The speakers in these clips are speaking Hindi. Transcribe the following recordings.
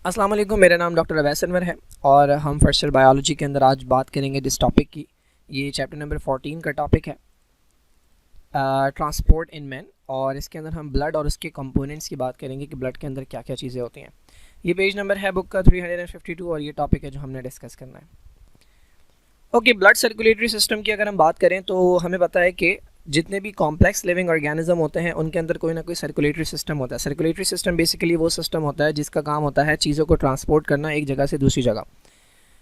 अस्सलाम वालेकुम, मेरा नाम डॉक्टर अवैस अनवर है और हम फर्स्ट ईयर बायोलॉजी के अंदर आज बात करेंगे जिस टॉपिक की। ये चैप्टर नंबर 14 का टॉपिक है ट्रांसपोर्ट इन मैन, और इसके अंदर हम ब्लड और उसके कंपोनेंट्स की बात करेंगे कि ब्लड के अंदर क्या क्या चीज़ें होती हैं। ये पेज नंबर है बुक का 352 और ये टॉपिक है जो हमने डिस्कस करना है। ओके, ब्लड सर्कुलेटरी सिस्टम की अगर हम बात करें तो हमें पता है कि जितने भी कॉम्प्लेक्स लिविंग ऑर्गेनिज्म होते हैं उनके अंदर कोई ना कोई सर्कुलेटरी सिस्टम होता है। सर्कुलेटरी सिस्टम बेसिकली वो सिस्टम होता है जिसका काम होता है चीज़ों को ट्रांसपोर्ट करना एक जगह से दूसरी जगह।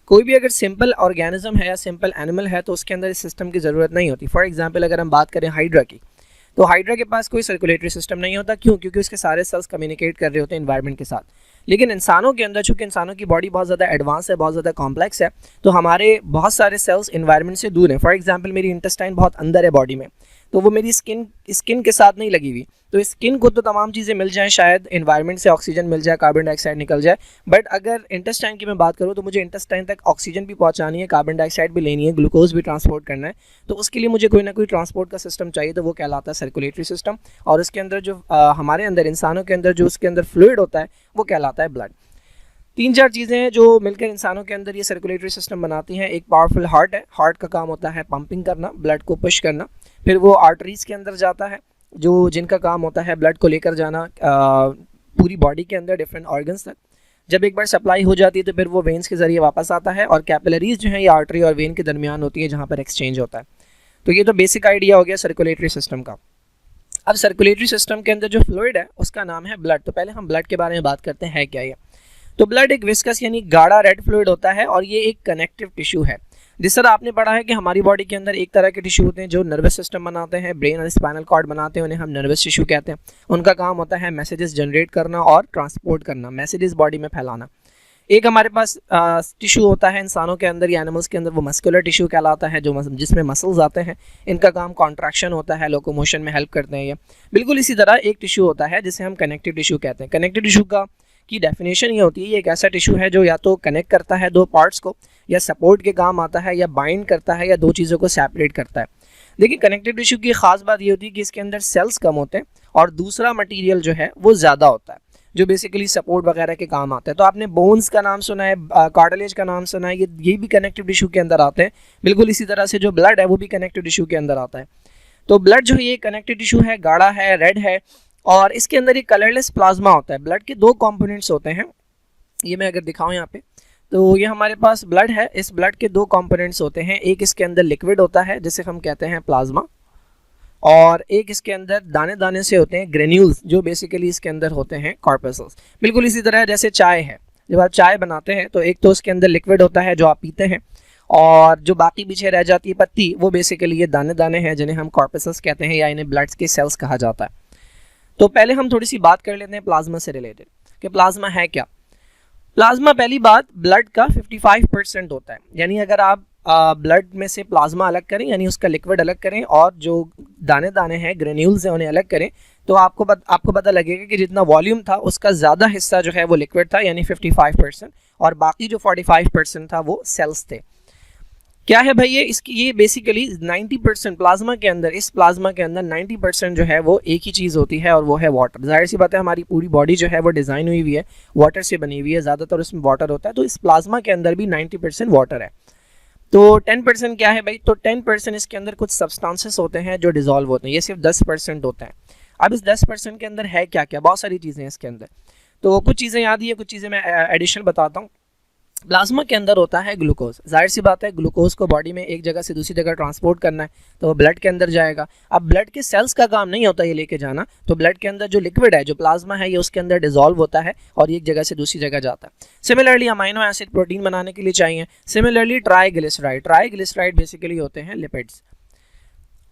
कोई भी अगर सिंपल ऑर्गेनिज्म है या सिंपल एनिमल है तो उसके अंदर इस सिस्टम की ज़रूरत नहीं होती। फॉर एग्जांपल अगर हम बात करें हाइड्रा की, तो हाइड्रा के पास कोई सर्कुलेटरी सिस्टम नहीं होता। क्यों? क्योंकि उसके सारे सेल्स कम्युनिकेट कर रहे होते हैं एनवायरनमेंट के साथ। लेकिन इंसानों के अंदर, चूंकि इंसानों की बॉडी बहुत ज़्यादा एडवांस है, बहुत ज़्यादा कॉम्प्लेक्स है, तो हमारे बहुत सारे सेल्स एनवायरनमेंट से दूर हैं। फॉर एग्जांपल मेरी इंटेस्टाइन बहुत अंदर है बॉडी में, तो वो मेरी स्किन के साथ नहीं लगी हुई। तो स्किन को तो तमाम चीज़ें मिल जाएं, शायद एनवायरनमेंट से ऑक्सीजन मिल जाए, कार्बन डाइऑक्साइड निकल जाए, बट अगर इंटेस्टाइन की मैं बात करूँ तो मुझे इंटेस्टाइन तक ऑक्सीजन भी पहुंचानी है, कार्बन डाइऑक्साइड भी लेनी है, ग्लूकोज भी ट्रांसपोर्ट करना है। तो उसके लिए मुझे कोई ना कोई ट्रांसपोर्ट का सिस्टम चाहिए, तो वो कहलाता है सर्कुलेटरी सिस्टम। और उसके अंदर जो हमारे अंदर, इंसानों के अंदर जो उसके अंदर फ्लूइड होता है वो कहलाता है ब्लड। 3-4 चीज़ें हैं जो मिलकर इंसानों के अंदर ये सर्कुलेटरी सिस्टम बनाती हैं। एक पावरफुल हार्ट है, हार्ट का काम होता है पंपिंग करना, ब्लड को पुश करना। फिर वो आर्टरीज़ के अंदर जाता है जो जिनका काम होता है ब्लड को लेकर जाना पूरी बॉडी के अंदर डिफरेंट ऑर्गन्स तक। जब एक बार सप्लाई हो जाती है तो फिर वो वेन्स के ज़रिए वापस आता है, और कैपिलरीज जो है ये आर्टरी और वेन के दरमियान होती है जहाँ पर एक्सचेंज होता है। तो ये तो बेसिक आइडिया हो गया सर्कुलेटरी सिस्टम का। अब सर्कुलेटरी सिस्टम के अंदर जो फ्लूइड है उसका नाम है ब्लड। तो पहले हम ब्लड के बारे में बात करते हैं, है क्या ये। तो ब्लड एक विस्कस यानी गाढ़ा रेड फ्लूइड होता है और ये एक कनेक्टिव टिश्यू है। जिस तरह आपने पढ़ा है कि हमारी बॉडी के अंदर एक तरह के टिश्यू होते हैं जो नर्वस सिस्टम बनाते हैं, ब्रेन और स्पाइनल कॉर्ड बनाते हैं, उन्हें हम नर्वस टिश्यू कहते हैं। उनका काम होता है मैसेजेस जनरेट करना और ट्रांसपोर्ट करना, मैसेजेस बॉडी में फैलाना। एक हमारे पास टिश्यू होता है इंसानों के अंदर या एनिमल्स के अंदर, वो मस्कुलर टिश्यू कहलाता है, जो जिसमें मसल्स आते हैं। इनका काम कॉन्ट्रैक्शन होता है, लोकोमोशन में हेल्प करते हैं ये। बिल्कुल इसी तरह एक टिश्यू होता है जिसे हम कनेक्टिव टिश्यू कहते हैं। कनेक्टिव टिश्यू की डेफिनेशन ये होती है, ये एक ऐसा टिश्यू है जो या तो कनेक्ट करता है दो पार्ट्स को, या सपोर्ट के काम आता है, या बाइंड करता है, या दो चीज़ों को सेपरेट करता है। देखिए, कनेक्टिव टिश्यू की खास बात ये होती है कि इसके अंदर सेल्स कम होते हैं और दूसरा मटेरियल जो है वो ज़्यादा होता है जो बेसिकली सपोर्ट वगैरह के काम आता है। तो आपने बोन्स का नाम सुना है, कार्टिलेज का नाम सुना है, ये भी कनेक्टिव टिश्यू के अंदर आते हैं। बिल्कुल इसी तरह से जो ब्लड है वो भी कनेक्टिव टिश्यू के अंदर आता है। तो ब्लड जो है ये कनेक्टिव टिश्यू है, गाढ़ा है, रेड है, और इसके अंदर एक कलरलेस प्लाज्मा होता है। ब्लड के दो कंपोनेंट्स होते हैं, ये मैं अगर दिखाऊं यहाँ पे, तो ये हमारे पास ब्लड है। इस ब्लड के दो कंपोनेंट्स होते हैं, एक इसके अंदर लिक्विड होता है जिसे हम कहते हैं प्लाज्मा, और एक इसके अंदर दाने दाने से होते हैं ग्रेन्यूल्स, जो बेसिकली इसके अंदर होते हैं कॉर्पस्कल्स। बिल्कुल इसी तरह जैसे चाय है, जब आप चाय बनाते हैं तो एक तो उसके अंदर लिक्विड होता है जो आप पीते हैं, और जो बाकी पीछे रह जाती है पत्ती, वो बेसिकली ये दाने दाने हैं जिन्हें हम कॉर्पस्कल्स कहते हैं, या इन्हें ब्लड के सेल्स कहा जाता है। तो पहले हम थोड़ी सी बात कर लेते हैं प्लाज्मा से रिलेटेड कि प्लाज्मा है क्या। प्लाज्मा, पहली बात, ब्लड का 55% होता है। यानी अगर आप ब्लड में से प्लाज्मा अलग करें, यानी उसका लिक्विड अलग करें, और जो दाने दाने हैं, ग्रेन्यूल्स हैं, उन्हें अलग करें, तो आपको पता लगेगा कि जितना वॉल्यूम था उसका ज़्यादा हिस्सा जो है वो लिक्विड था, यानी 55%, और बाकी जो 45% था वो सेल्स थे। क्या है भाई ये बेसिकली 90% प्लाज्मा के अंदर, इस प्लाज्मा के अंदर 90% जो है वो एक ही चीज़ होती है, और वो है वाटर। जाहिर सी बात है, हमारी पूरी बॉडी जो है वो डिज़ाइन हुई हुई है वाटर से बनी हुई है, ज़्यादातर उसमें वाटर होता है। तो इस प्लाज्मा के अंदर भी 90% वाटर है। तो 10% क्या है भाई? तो 10% इसके अंदर कुछ सब्सटेंसेस होते हैं जो डिजॉल्व होते हैं, ये सिर्फ 10% होते हैं। अब इस 10% के अंदर है क्या क्या? बहुत सारी चीज़ें हैं इसके अंदर। तो कुछ चीज़ें याद ही है, कुछ चीज़ें मैं एडिशनल बताता हूँ। प्लाज्मा के अंदर होता है ग्लूकोज। जाहिर सी बात है, ग्लूकोज को बॉडी में एक जगह से दूसरी जगह ट्रांसपोर्ट करना है, तो वो ब्लड के अंदर जाएगा। अब ब्लड के सेल्स का काम नहीं होता ये लेके जाना, तो ब्लड के अंदर जो लिक्विड है, जो प्लाज्मा है, ये उसके अंदर डिजॉल्व होता है और एक जगह से दूसरी जगह जाता है। सिमिलरली अमाइनो एसिड प्रोटीन बनाने के लिए चाहिए। सिमिलरली ट्राइग्लिसराइड बेसिकली होते हैं लिपिड्स,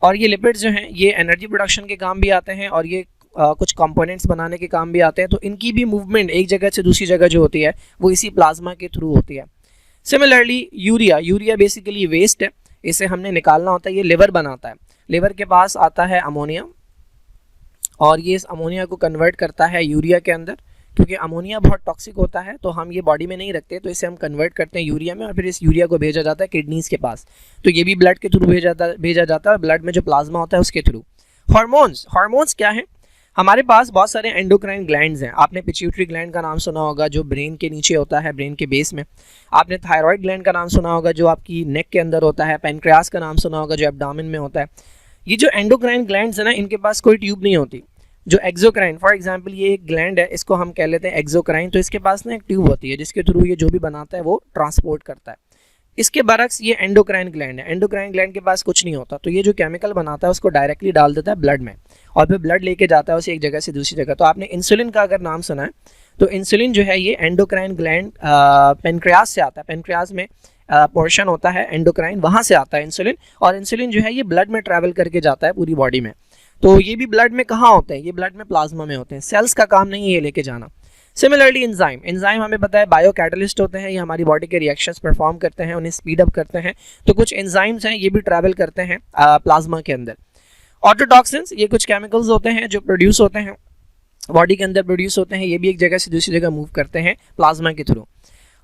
और ये लिपिड्स जो हैं ये एनर्जी प्रोडक्शन के काम भी आते हैं, और ये कुछ कंपोनेंट्स बनाने के काम भी आते हैं। तो इनकी भी मूवमेंट एक जगह से दूसरी जगह जो होती है वो इसी प्लाज्मा के थ्रू होती है। सिमिलरली यूरिया बेसिकली वेस्ट है, इसे हमने निकालना होता है, ये लिवर बनाता है। लिवर के पास आता है अमोनिया, और ये इस अमोनिया को कन्वर्ट करता है यूरिया के अंदर। क्योंकि अमोनिया बहुत टॉक्सिक होता है तो हम ये बॉडी में नहीं रखते, तो इसे हम कन्वर्ट करते हैं यूरिया में, और फिर इस यूरिया को भेजा जाता है किडनीज़ के पास। तो ये भी ब्लड के थ्रू भेजा जाता है, ब्लड में जो प्लाज्मा होता है उसके थ्रू। हार्मोन्स क्या है? हमारे पास बहुत सारे एंडोक्राइन ग्लैंड्स हैं। आपने पिट्यूटरी ग्लैंड का नाम सुना होगा जो ब्रेन के नीचे होता है, ब्रेन के बेस में। आपने थायराइड ग्लैंड का नाम सुना होगा जो आपकी नेक के अंदर होता है। पैनक्रियास का नाम सुना होगा जो एब्डोमेन में होता है। ये जो एंडोक्राइन ग्लैंड्स है ना, इनके पास कोई ट्यूब नहीं होती। जो एक्सोक्राइन, फॉर एग्जांपल ये एक ग्लैंड है, इसको हम कह लेते हैं एक्सोक्राइन, तो इसके पास ना एक ट्यूब होती है जिसके थ्रू ये जो भी बनाता है वो ट्रांसपोर्ट करता है। इसके बरक्स ये एंडोक्राइन ग्लैंड है। एंडोक्राइन ग्लैंड के पास कुछ नहीं होता, तो ये जो केमिकल बनाता है उसको डायरेक्टली डाल देता है ब्लड में, और फिर ब्लड लेके जाता है उसे एक जगह से दूसरी जगह। तो आपने इंसुलिन का अगर नाम सुना है, तो इंसुलिन जो है ये एंडोक्राइन ग्लैंड पेनक्रियास से आता है। पेनक्रियास में पोर्शन होता है एंडोक्राइन, वहाँ से आता है इंसुलिन, और इंसुलिन जो है ये ब्लड में ट्रैवल करके जाता है पूरी बॉडी में। तो ये भी ब्लड में कहाँ होते हैं? ये ब्लड में प्लाज्मा में होते हैं। सेल्स का काम नहीं है ये लेके जाना। सिमिलरली एंजाइम, एंजाइम हमें पता है बायो कैटलिस्ट होते हैं, ये हमारी बॉडी के रिएक्शंस परफॉर्म करते हैं, उन्हें स्पीड अप करते हैं। तो कुछ एंजाइम्स हैं ये भी ट्रैवल करते हैं प्लाज्मा के अंदर। ऑटोटॉक्सिन्स, ये कुछ केमिकल्स होते हैं जो प्रोड्यूस होते हैं बॉडी के अंदर, प्रोड्यूस होते हैं, ये भी एक जगह से दूसरी जगह मूव करते हैं प्लाज्मा के थ्रू।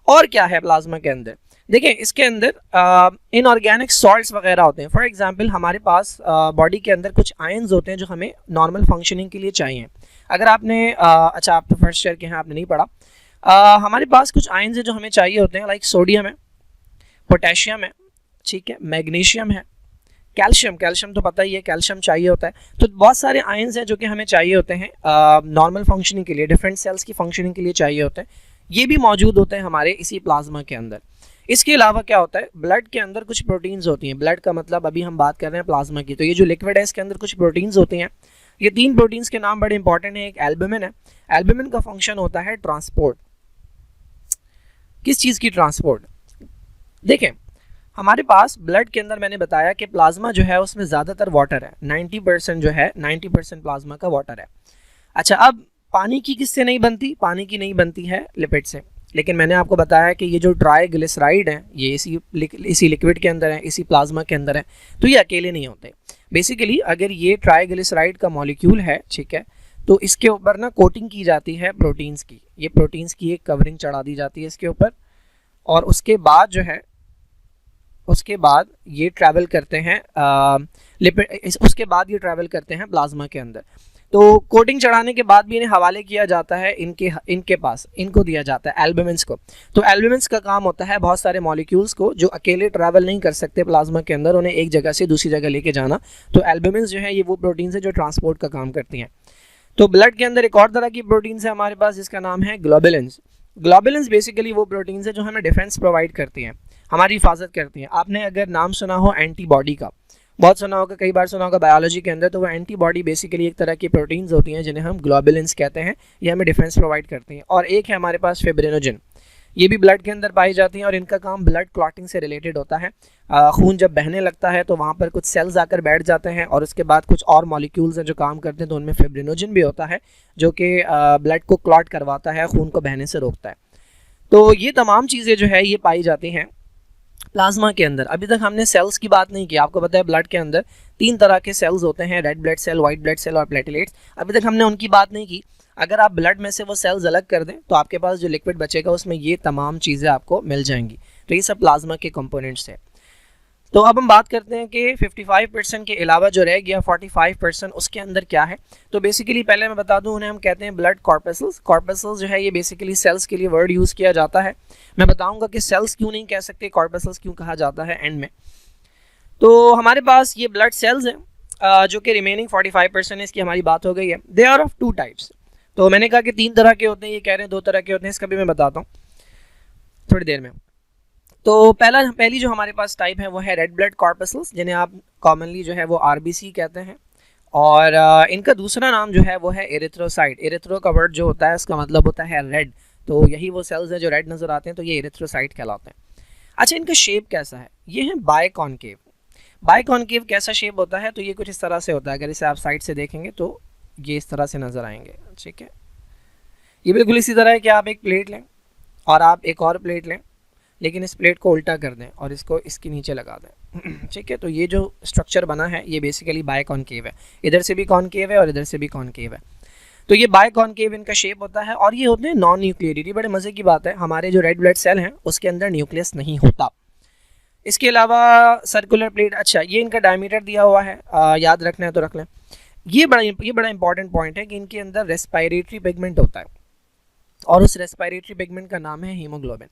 और क्या है प्लाज्मा के अंदर? देखिए इसके अंदर इनऑर्गेनिक सॉल्ट्स वगैरह होते हैं। फॉर एग्जांपल हमारे पास बॉडी के अंदर कुछ आयंस होते हैं जो हमें नॉर्मल फंक्शनिंग के लिए चाहिए। अगर आपने अच्छा, आप तो फर्स्ट ईयर के हैं, आपने नहीं पढ़ा। हमारे पास कुछ आयंस हैं जो हमें चाहिए होते हैं, लाइक सोडियम है, पोटेशियम है, ठीक है, मैग्नीशियम है, कैल्शियम, कैल्शियम तो पता ही है, कैल्शियम चाहिए होता है। तो बहुत सारे आयंस हैं जो कि हमें चाहिए होते हैं नॉर्मल फंक्शनिंग के लिए, डिफरेंट सेल्स की फंक्शनिंग के लिए चाहिए होते हैं। ये भी मौजूद होते हैं हमारे इसी प्लाज्मा के अंदर। इसके अलावा क्या होता है, ब्लड के अंदर कुछ प्रोटीन्स होती हैं। ब्लड का मतलब अभी हम बात कर रहे हैं प्लाज्मा की, तो ये जो लिक्विड है इसके अंदर कुछ प्रोटीन्स होती हैं। ये 3 प्रोटीन्स के नाम बड़े इंपॉर्टेंट हैं। एक एल्बुमिन है। एल्बुमिन का फंक्शन होता है ट्रांसपोर्ट। किस चीज़ की ट्रांसपोर्ट? देखें हमारे पास ब्लड के अंदर मैंने बताया कि प्लाज्मा जो है उसमें ज़्यादातर वाटर है। 90% जो है 90% प्लाज्मा का वाटर है। अच्छा, अब पानी की किससे नहीं बनती? पानी की नहीं बनती है लिपिड से। लेकिन मैंने आपको बताया कि ये जो ट्राइग्लिसराइड हैं ये इसी लिक्विड के अंदर है, इसी प्लाज्मा के अंदर है, तो ये अकेले नहीं होते। बेसिकली अगर ये ट्राइग्लिसराइड का मॉलिक्यूल है, ठीक है, तो इसके ऊपर ना कोटिंग की जाती है प्रोटीन्स की। ये प्रोटीन्स की एक कवरिंग चढ़ा दी जाती है इसके ऊपर, और उसके बाद जो है उसके बाद ये ट्रैवल करते हैं उसके बाद ये ट्रैवल करते हैं प्लाज्मा के अंदर। तो कोटिंग चढ़ाने के बाद भी इन्हें हवाले किया जाता है इनके पास, इनको दिया जाता है एल्बुमिन्स को। तो एल्बुमिन्स का काम होता है बहुत सारे मॉलिक्यूल्स को जो अकेले ट्रैवल नहीं कर सकते प्लाज्मा के अंदर, उन्हें एक जगह से दूसरी जगह लेके जाना। तो एल्बुमिन्स जो है ये वो प्रोटीन्स है जो ट्रांसपोर्ट का काम करती हैं। तो ब्लड के अंदर एक और तरह की प्रोटीन्स है हमारे पास जिसका नाम है ग्लोबुलिन्स। ग्लोबुलिन्स बेसिकली वो प्रोटीन्स है जो हमें डिफेंस प्रोवाइड करती हैं, हमारी हिफाजत करती हैं। आपने अगर नाम सुना हो एंटीबॉडी का, बहुत सुना होगा, कई बार सुना होगा बायोलॉजी के अंदर, तो वो एंटीबॉडी बेसिकली एक तरह की प्रोटीन्स होती हैं जिन्हें हम ग्लोबुलिन्स कहते हैं। ये हमें डिफेंस प्रोवाइड करती हैं। और एक है हमारे पास फिब्रिनोजन, ये भी ब्लड के अंदर पाई जाती हैं और इनका काम ब्लड क्लॉटिंग से रिलेटेड होता है। खून जब बहने लगता है तो वहाँ पर कुछ सेल्स आकर बैठ जाते हैं और उसके बाद कुछ और मॉलिक्यूल्स हैं जो काम करते हैं, तो उनमें फिब्रिनोजन भी होता है जो कि ब्लड को क्लॉट करवाता है, खून को बहने से रोकता है। तो ये तमाम चीज़ें जो है ये पाई जाती हैं प्लाज्मा के अंदर। अभी तक हमने सेल्स की बात नहीं की। आपको पता है ब्लड के अंदर 3 तरह के सेल्स होते हैं, red blood cell, white blood cell और प्लेटलेट्स। अभी तक हमने उनकी बात नहीं की। अगर आप ब्लड में से वो सेल्स अलग कर दें तो आपके पास जो लिक्विड बचेगा उसमें ये तमाम चीज़ें आपको मिल जाएंगी। तो ये सब प्लाज्मा के कंपोनेंट्स हैं। तो अब हम बात करते हैं कि 55% के अलावा जो रह गया 45% उसके अंदर क्या है। तो बेसिकली पहले मैं बता दूं, उन्हें हम कहते हैं ब्लड कॉर्पसल्स। कॉर्पसल्स जो है ये बेसिकली सेल्स के लिए वर्ड यूज़ किया जाता है। मैं बताऊंगा कि सेल्स क्यों नहीं कह सकते, कॉर्पसल्स क्यों कहा जाता है एंड में। तो हमारे पास ये ब्लड सेल्स हैं जो कि रिमेनिंग 45% है, इसकी हमारी बात हो गई है। They are of 2 types. तो मैंने कहा कि 3 तरह के होते हैं, ये कह रहे हैं 2 तरह के होते हैं, इसका भी मैं बताता हूँ थोड़ी देर में। तो पहली जो हमारे पास टाइप है वो है रेड ब्लड कॉर्पसल्स, जिन्हें आप कॉमनली जो है वो आरबीसी कहते हैं। और इनका दूसरा नाम जो है वो है एरिथ्रोसाइट। एरिथ्रो का वर्ड जो होता है उसका मतलब होता है रेड, तो यही वो सेल्स हैं जो रेड नज़र आते हैं, तो ये एरिथ्रोसाइट कहलाते हैं। अच्छा, इनका शेप कैसा है? ये है बायकॉन्केव। बायकॉन्केव कैसा शेप होता है? तो ये कुछ इस तरह से होता है। अगर इसे आप साइड से देखेंगे तो ये इस तरह से नज़र आएंगे, ठीक है। ये बिल्कुल इसी तरह है कि आप एक प्लेट लें और आप एक और प्लेट लें, लेकिन इस प्लेट को उल्टा कर दें और इसको इसके नीचे लगा दें, ठीक है। तो ये जो स्ट्रक्चर बना है ये बेसिकली बायकॉन्केव है। इधर से भी कॉन्केव है और इधर से भी कॉन्केव है। तो ये बायकॉन्केव इनका शेप होता है और ये होते हैं नॉन न्यूक्लियेटेड। बड़े मज़े की बात है, हमारे जो रेड ब्लड सेल हैं उसके अंदर न्यूक्लियस नहीं होता। इसके अलावा सर्कुलर प्लेट, अच्छा ये इनका डायमीटर दिया हुआ है, याद रखना है तो रख लें। ये बड़ा इंपॉर्टेंट पॉइंट है कि इनके अंदर रेस्पिरेटरी पिगमेंट होता है और उस रेस्पिरेटरी पिगमेंट का नाम है हीमोग्लोबिन।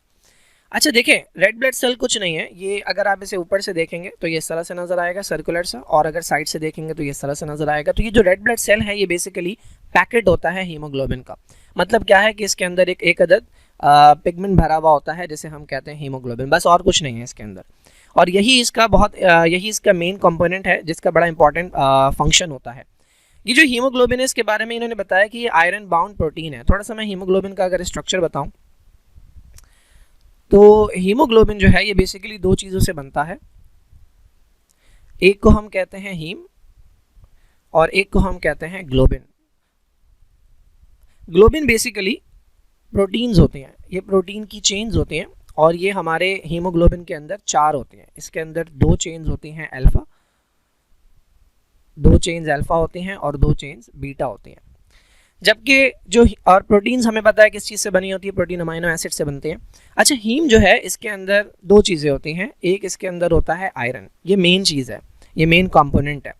अच्छा देखें, रेड ब्लड सेल कुछ नहीं है, ये अगर आप इसे ऊपर से देखेंगे तो ये इस तरह से नजर आएगा सर्कुलर सा, और अगर साइड से देखेंगे तो ये इस तरह से नजर आएगा। तो ये जो रेड ब्लड सेल है ये बेसिकली पैकेट होता है हीमोग्लोबिन का। मतलब क्या है कि इसके अंदर एक अदद पिगमेंट भरा हुआ होता है जिसे हम कहते हैं हीमोग्लोबिन, बस और कुछ नहीं है इसके अंदर। और यही इसका मेन कंपोनेंट है जिसका बड़ा इंपॉर्टेंट फंक्शन होता है। ये जो हीमोग्लोबिन है इसके बारे में इन्होंने बताया कि ये आयरन बाउंड प्रोटीन है। थोड़ा सा मैं हीमोग्लोबिन का अगर स्ट्रक्चर बताऊं तो हीमोग्लोबिन जो है ये बेसिकली दो चीज़ों से बनता है, एक को हम कहते हैं हीम और एक को हम कहते हैं ग्लोबिन। ग्लोबिन बेसिकली प्रोटीन्स होते हैं, ये प्रोटीन की चेन्स होती हैं और ये हमारे हीमोग्लोबिन के अंदर 4 होते हैं। इसके अंदर 2 चेन्स होती हैं अल्फा, 2 चेन्स अल्फा होती हैं और 2 चेन्स बीटा होती हैं। जबकि जो और प्रोटीन्स हमें पता है किस चीज़ से बनी होती है, प्रोटीन अमाइनो एसिड से बनते हैं। अच्छा, हीम जो है इसके अंदर 2 चीज़ें होती हैं, एक इसके अंदर होता है आयरन, ये मेन चीज़ है, ये मेन कंपोनेंट है,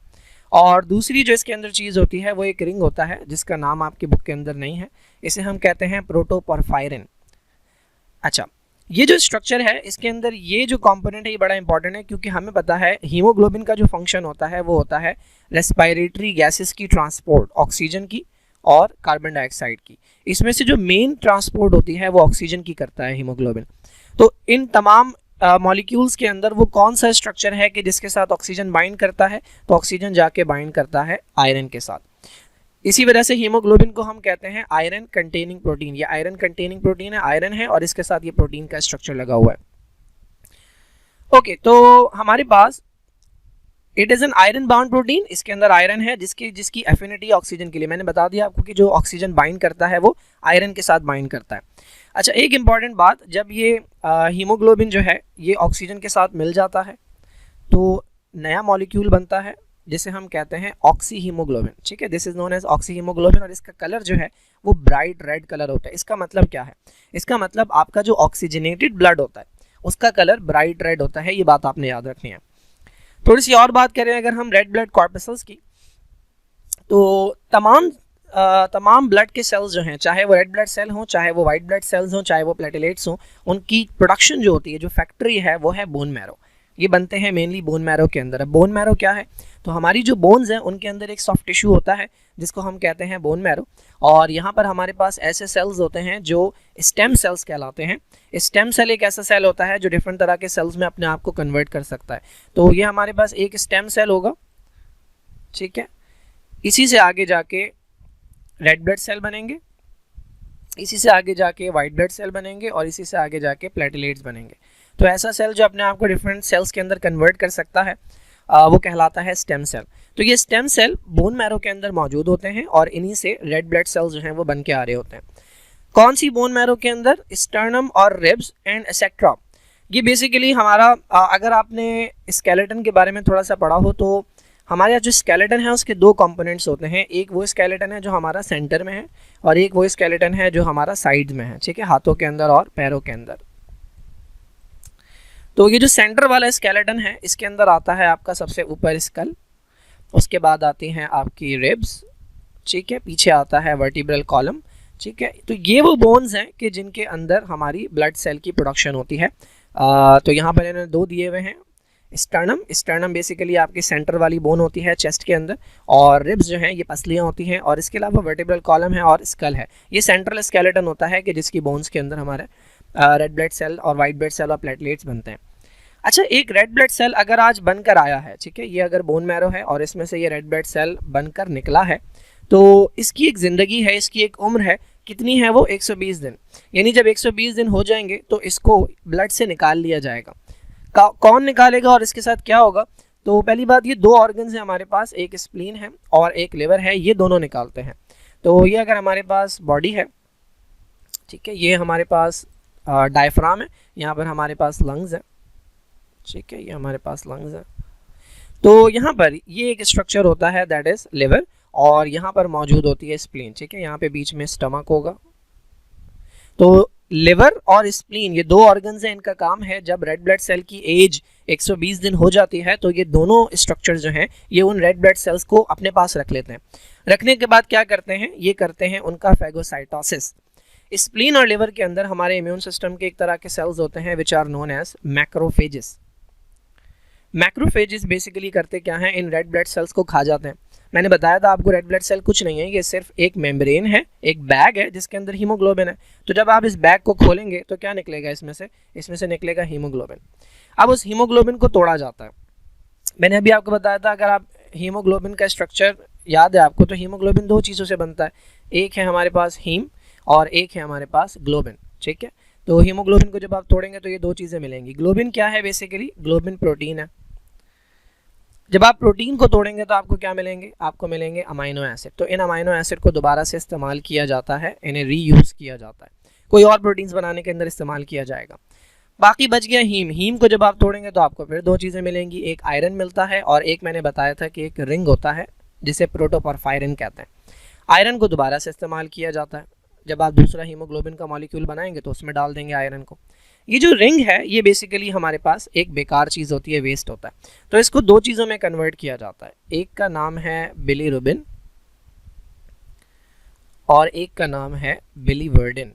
और दूसरी जो इसके अंदर चीज़ होती है वो एक रिंग होता है जिसका नाम आपकी बुक के अंदर नहीं है, इसे हम कहते हैं प्रोटोपोरफायरिन। अच्छा, ये जो स्ट्रक्चर है इसके अंदर ये जो कंपोनेंट है ये बड़ा इंपॉर्टेंट है, क्योंकि हमें पता है हीमोग्लोबिन का जो फंक्शन होता है वो होता है रेस्पिरेटरी गैसेस की ट्रांसपोर्ट, ऑक्सीजन की और कार्बन डाइऑक्साइड की। इसमें से जो मेन ट्रांसपोर्ट होती है वो ऑक्सीजन की करता है हीमोग्लोबिन। तो इन तमाम मॉलिक्यूल्स के अंदर वो कौन सा स्ट्रक्चर है कि जिसके साथ ऑक्सीजन बाइंड करता है, तो ऑक्सीजन जाके बाइंड करता है आयरन के साथ। इसी वजह से हीमोग्लोबिन को हम कहते हैं आयरन कंटेनिंग प्रोटीन। ये आयरन कंटेनिंग प्रोटीन है, आयरन है और इसके साथ ये प्रोटीन का स्ट्रक्चर लगा हुआ है। ओके, तो हमारे पास it is an iron bound protein, इसके अंदर आयरन है जिसकी एफिनिटी ऑक्सीजन के लिए, मैंने बता दिया आपको कि जो ऑक्सीजन बाइंड करता है वो आयरन के साथ बाइंड करता है। अच्छा, एक इंपॉर्टेंट बात, जब ये हीमोग्लोबिन जो है ये ऑक्सीजन के साथ मिल जाता है तो नया मॉलिक्यूल बनता है जिसे हम कहते हैं ऑक्सी हीमोग्लोबिन। ठीक है, this is known as oxy haemoglobin, और इसका कलर जो है वो ब्राइट रेड कलर होता है। इसका मतलब क्या है? इसका मतलब आपका जो ऑक्सीजनेटेड ब्लड होता है उसका कलर ब्राइट रेड होता है, ये बात आपने याद रखनी है। थोड़ी सी और बात करें अगर हम रेड ब्लड कॉर्पसल्स की, तो तमाम ब्लड के सेल्स जो हैं, चाहे वो रेड ब्लड सेल हों, चाहे वो वाइट ब्लड सेल्स हों, चाहे वो प्लेटलेट्स हों, उनकी प्रोडक्शन जो होती है, जो फैक्ट्री है वो है बोन मैरो। ये बनते हैं मेनली बोन मैरो के अंदर। अब बोन मैरो क्या है? तो हमारी जो बोन्स हैं उनके अंदर एक सॉफ्ट टिश्यू होता है जिसको हम कहते हैं बोन मैरो, और यहाँ पर हमारे पास ऐसे सेल्स होते हैं जो स्टेम सेल्स कहलाते हैं। स्टेम सेल एक ऐसा सेल होता है जो डिफरेंट तरह के सेल्स में अपने आप को कन्वर्ट कर सकता है। तो ये हमारे पास एक स्टेम सेल होगा, ठीक है, इसी से आगे जाके रेड ब्लड सेल बनेंगे, इसी से आगे जाके वाइट ब्लड सेल बनेंगे और इसी से आगे जाके प्लेटलेट्स बनेंगे। तो ऐसा सेल जो अपने आप को डिफरेंट सेल्स के अंदर कन्वर्ट कर सकता है वो कहलाता है स्टेम सेल। तो ये स्टेम सेल बोन मैरो के अंदर मौजूद होते हैं और इन्हीं से रेड ब्लड सेल्स जो हैं वो बन के आ रहे होते हैं। कौन सी बोन मैरो के अंदर? स्टर्नम और रिब्स एंड एसेट्रा। ये बेसिकली हमारा अगर आपने स्केलेटन के बारे में थोड़ा सा पढ़ा हो तो हमारे यहाँ जो स्केलेटन है उसके 2 कंपोनेंट्स होते हैं। एक वो स्केलेटन है जो हमारा सेंटर में है और एक वो स्केलेटन है जो हमारा साइड में है, ठीक है, हाथों के अंदर और पैरों के अंदर। तो ये जो सेंटर वाला स्केलेटन है इसके अंदर आता है आपका सबसे ऊपर स्कल, उसके बाद आती हैं आपकी रिब्स, ठीक है, पीछे आता है वर्टिब्रल कॉलम, ठीक है। तो ये वो बोन्स हैं कि जिनके अंदर हमारी ब्लड सेल की प्रोडक्शन होती है। तो यहाँ पर इन्होंने 2 दिए हुए हैं। स्टर्नम बेसिकली आपकी सेंटर वाली बोन होती है चेस्ट के अंदर, और रिब्स जो हैं ये पसलियाँ होती हैं, और इसके अलावा वर्टिब्रल कॉलम है और स्कल है। ये सेंट्रल स्केलेटन होता है कि जिसकी बोन्स के अंदर हमारे रेड ब्लड सेल और वाइट ब्लड सेल और प्लेटलेट्स बनते हैं। अच्छा, एक रेड ब्लड सेल अगर आज बनकर आया है, ठीक है, ये अगर बोन मैरो है और इसमें से ये रेड ब्लड सेल बनकर निकला है, तो इसकी एक ज़िंदगी है, इसकी एक उम्र है, कितनी है वो? 120 दिन। यानी जब 120 दिन हो जाएंगे तो इसको ब्लड से निकाल लिया जाएगा। कौन निकालेगा और इसके साथ क्या होगा? तो पहली बात, ये 2 ऑर्गन्स हैं हमारे पास, एक स्प्लीन है और एक लिवर है, ये दोनों निकालते हैं। तो ये अगर हमारे पास बॉडी है, ठीक है, ये हमारे पास डायफ्राम है, यहाँ पर हमारे पास लंग्स है, ठीक है, ये हमारे पास लंग्स है। तो यहाँ पर ये एक स्ट्रक्चर होता है दैट इज लिवर, और यहाँ पर मौजूद होती है स्प्लीन, ठीक है, यहाँ पे बीच में स्टमक होगा। तो लिवर और स्प्लीन ये 2 ऑर्गन्स हैं, इनका काम है जब रेड ब्लड सेल की एज 120 दिन हो जाती है तो ये दोनों स्ट्रक्चर जो हैं ये उन रेड ब्लड सेल्स को अपने पास रख लेते हैं। रखने के बाद क्या करते हैं, ये करते हैं उनका फैगोसाइटोसिस। स्प्लीन और लिवर के अंदर हमारे इम्यून सिस्टम के एक तरह के सेल्स होते हैं which are known as macrophages. Macrophages basically करते क्या हैं, इन रेड ब्लड सेल्स को खा जाते हैं। मैंने बताया था आपको रेड ब्लड सेल कुछ नहीं है, ये सिर्फ एक मेम्ब्रेन है, एक बैग है जिसके अंदर हीमोग्लोबिन है। तो जब आप इस बैग को खोलेंगे तो क्या निकलेगा इसमें से निकलेगा हीमोग्लोबिन। अब उस हीमोग्लोबिन को तोड़ा जाता है। मैंने अभी आपको बताया था अगर आप हीमोग्लोबिन का स्ट्रक्चर याद है आपको, तो हीमोग्लोबिन दो चीज़ों से बनता है, एक है हमारे पास हीम और एक है हमारे पास ग्लोबिन। ठीक है, तो हीमोग्लोबिन को जब आप तोड़ेंगे तो ये दो चीज़ें मिलेंगी। ग्लोबिन क्या है, बेसिकली ग्लोबिन प्रोटीन है। जब आप प्रोटीन को तोड़ेंगे तो आपको क्या मिलेंगे, आपको मिलेंगे अमाइनो एसिड। तो इन अमाइनो एसिड को दोबारा से इस्तेमाल किया जाता है, इन्हें रीयूज़ किया जाता है, कोई और प्रोटीन्स बनाने के अंदर इस्तेमाल किया जाएगा। बाकी बच गया हीम। हीम को जब आप तोड़ेंगे तो आपको फिर दो चीज़ें मिलेंगी, एक आयरन मिलता है और एक मैंने बताया था कि एक रिंग होता है जिसे प्रोटोपोरफायरिन कहते हैं। आयरन को दोबारा से इस्तेमाल किया जाता है, जब आप दूसरा हीमोग्लोबिन का मॉलिक्यूल बनाएंगे तो उसमें डाल देंगे आयरन को। ये जो रिंग है ये बेसिकली हमारे पास एक बेकार चीज़ होती है, वेस्ट होता है। तो इसको दो चीज़ों में कन्वर्ट किया जाता है, एक का नाम है बिलीरुबिन और एक का नाम है बिलीवर्डिन।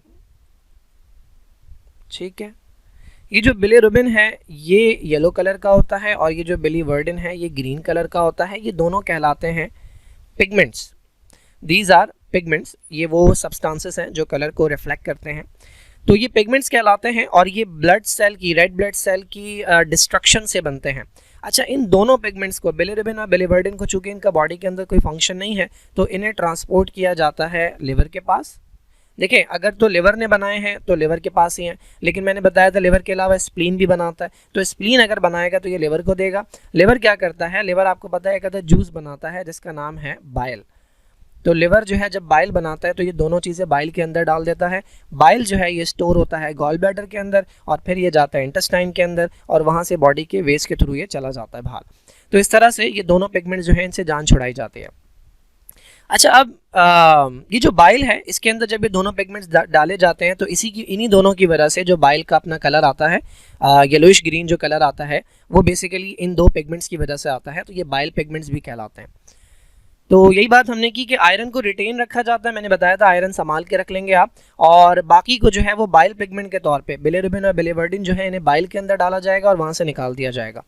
ठीक है, ये जो बिलीरुबिन है ये येलो कलर का होता है और ये जो बिलीवर्डिन है ये ग्रीन कलर का होता है। ये दोनों कहलाते हैं पिगमेंट्स। दीज आर पिगमेंट्स, ये वो सब्सटेंसेस हैं जो कलर को रिफ्लेक्ट करते हैं। तो ये पिगमेंट्स कहलाते हैं और ये ब्लड सेल की, रेड ब्लड सेल की डिस्ट्रक्शन से बनते हैं। अच्छा, इन दोनों पिगमेंट्स को, बिलीरुबिन और बिलीवर्डिन को, चूंकि इनका बॉडी के अंदर कोई फंक्शन नहीं है तो इन्हें ट्रांसपोर्ट किया जाता है लिवर के पास। देखें, अगर तो लिवर ने बनाए हैं तो लिवर के पास ही हैं, लेकिन मैंने बताया था लिवर के अलावा स्प्लीन भी बनाता है। तो स्प्लीन अगर बनाएगा तो ये लिवर को देगा। लिवर क्या करता है, लिवर आपको पता है कहता है जूस बनाता है जिसका नाम है बाइल। तो लिवर जो है जब बाइल बनाता है तो ये दोनों चीज़ें बाइल के अंदर डाल देता है। बाइल जो है ये स्टोर होता है गॉल ब्लैडर के अंदर और फिर ये जाता है इंटेस्टाइन के अंदर और वहाँ से बॉडी के वेस्ट के थ्रू ये चला जाता है बाहर। तो इस तरह से ये दोनों पिगमेंट जो है इनसे जान छुड़ाई जाती है। अच्छा, अब ये जो बाइल है इसके अंदर जब ये दोनों पिगमेंट्स डाले जाते हैं तो इन्हीं दोनों की वजह से जो बाइल का अपना कलर आता है, येलोइश ग्रीन जो कलर आता है, वो बेसिकली इन दो पिगमेंट्स की वजह से आता है। तो ये बाइल पिगमेंट्स भी कहलाते हैं। तो यही बात हमने की कि आयरन को रिटेन रखा जाता है। मैंने बताया था आयरन संभाल के रख लेंगे आप, और बाकी को जो है वो बाइल पिगमेंट के तौर पे बिलीरुबिन और बिलीवर्डिन जो है इन्हें बाइल के अंदर डाला जाएगा और वहाँ से निकाल दिया जाएगा।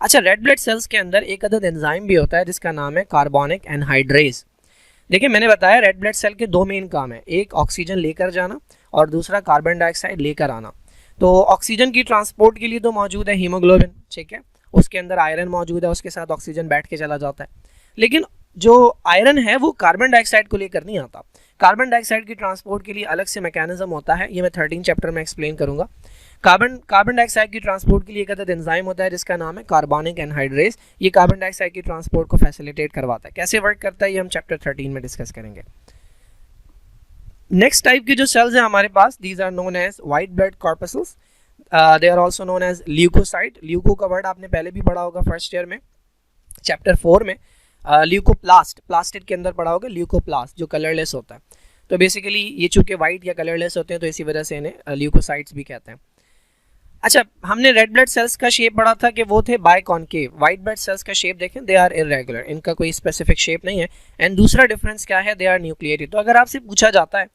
अच्छा, रेड ब्लड सेल्स के अंदर एक अदद एंजाइम भी होता है जिसका नाम है कार्बोनिक एनहाइड्रेज। देखिए, मैंने बताया रेड ब्लड सेल के दो मेन काम है, एक ऑक्सीजन लेकर जाना और दूसरा कार्बन डाइऑक्साइड लेकर आना। तो ऑक्सीजन की ट्रांसपोर्ट के लिए तो मौजूद है हीमोग्लोबिन, ठीक है, उसके अंदर आयरन मौजूद है, उसके साथ ऑक्सीजन बैठ के चला जाता है। लेकिन जो आयरन है वो कार्बन डाइऑक्साइड को लेकर नहीं आता। कार्बन डाइऑक्साइड की ट्रांसपोर्ट के लिए अलग से मैकेनिज्म होता है, ये मैं 13 चैप्टर में एक्सप्लेन करूंगा। कार्बन डाइऑक्साइड की ट्रांसपोर्ट के लिए एक अदद एंजाइम होता है जिसका नाम है कार्बोनिक एनहाइड्रेज। ये कार्बन डाइऑक्साइड की ट्रांसपोर्ट को फैसिलिटेट करवाता है। कैसे वर्क करता है ये हम चैप्टर 13 में डिस्कस करेंगे। नेक्स्ट टाइप के जो सेल्स हैं हमारे पास, these are known as white blood corpuscles, they are also known as leucocyte. Leuco का वर्ड आपने पहले भी पढ़ा होगा फर्स्ट ईयर में, चैप्टर 4 में। ल्यूकोप्लास्ट, प्लास्टिड के अंदर पढ़ा होगा ल्यूकोप्लास्ट, जो कलरलेस होता है। तो बेसिकली ये चूंकि वाइट या कलरलेस होते हैं तो इसी वजह से इन्हें ल्यूकोसाइट्स भी कहते हैं। अच्छा, हमने रेड ब्लड सेल्स का शेप पढ़ा था कि वो थे बाइकॉन्केव। व्हाइट ब्लड सेल्स का शेप देखें, दे आर इरेगुलर, इनका कोई स्पेसिफिक शेप नहीं है। एंड दूसरा डिफरेंस क्या है, दे आर न्यूक्लिएटेड। तो अगर आपसे पूछा जाता है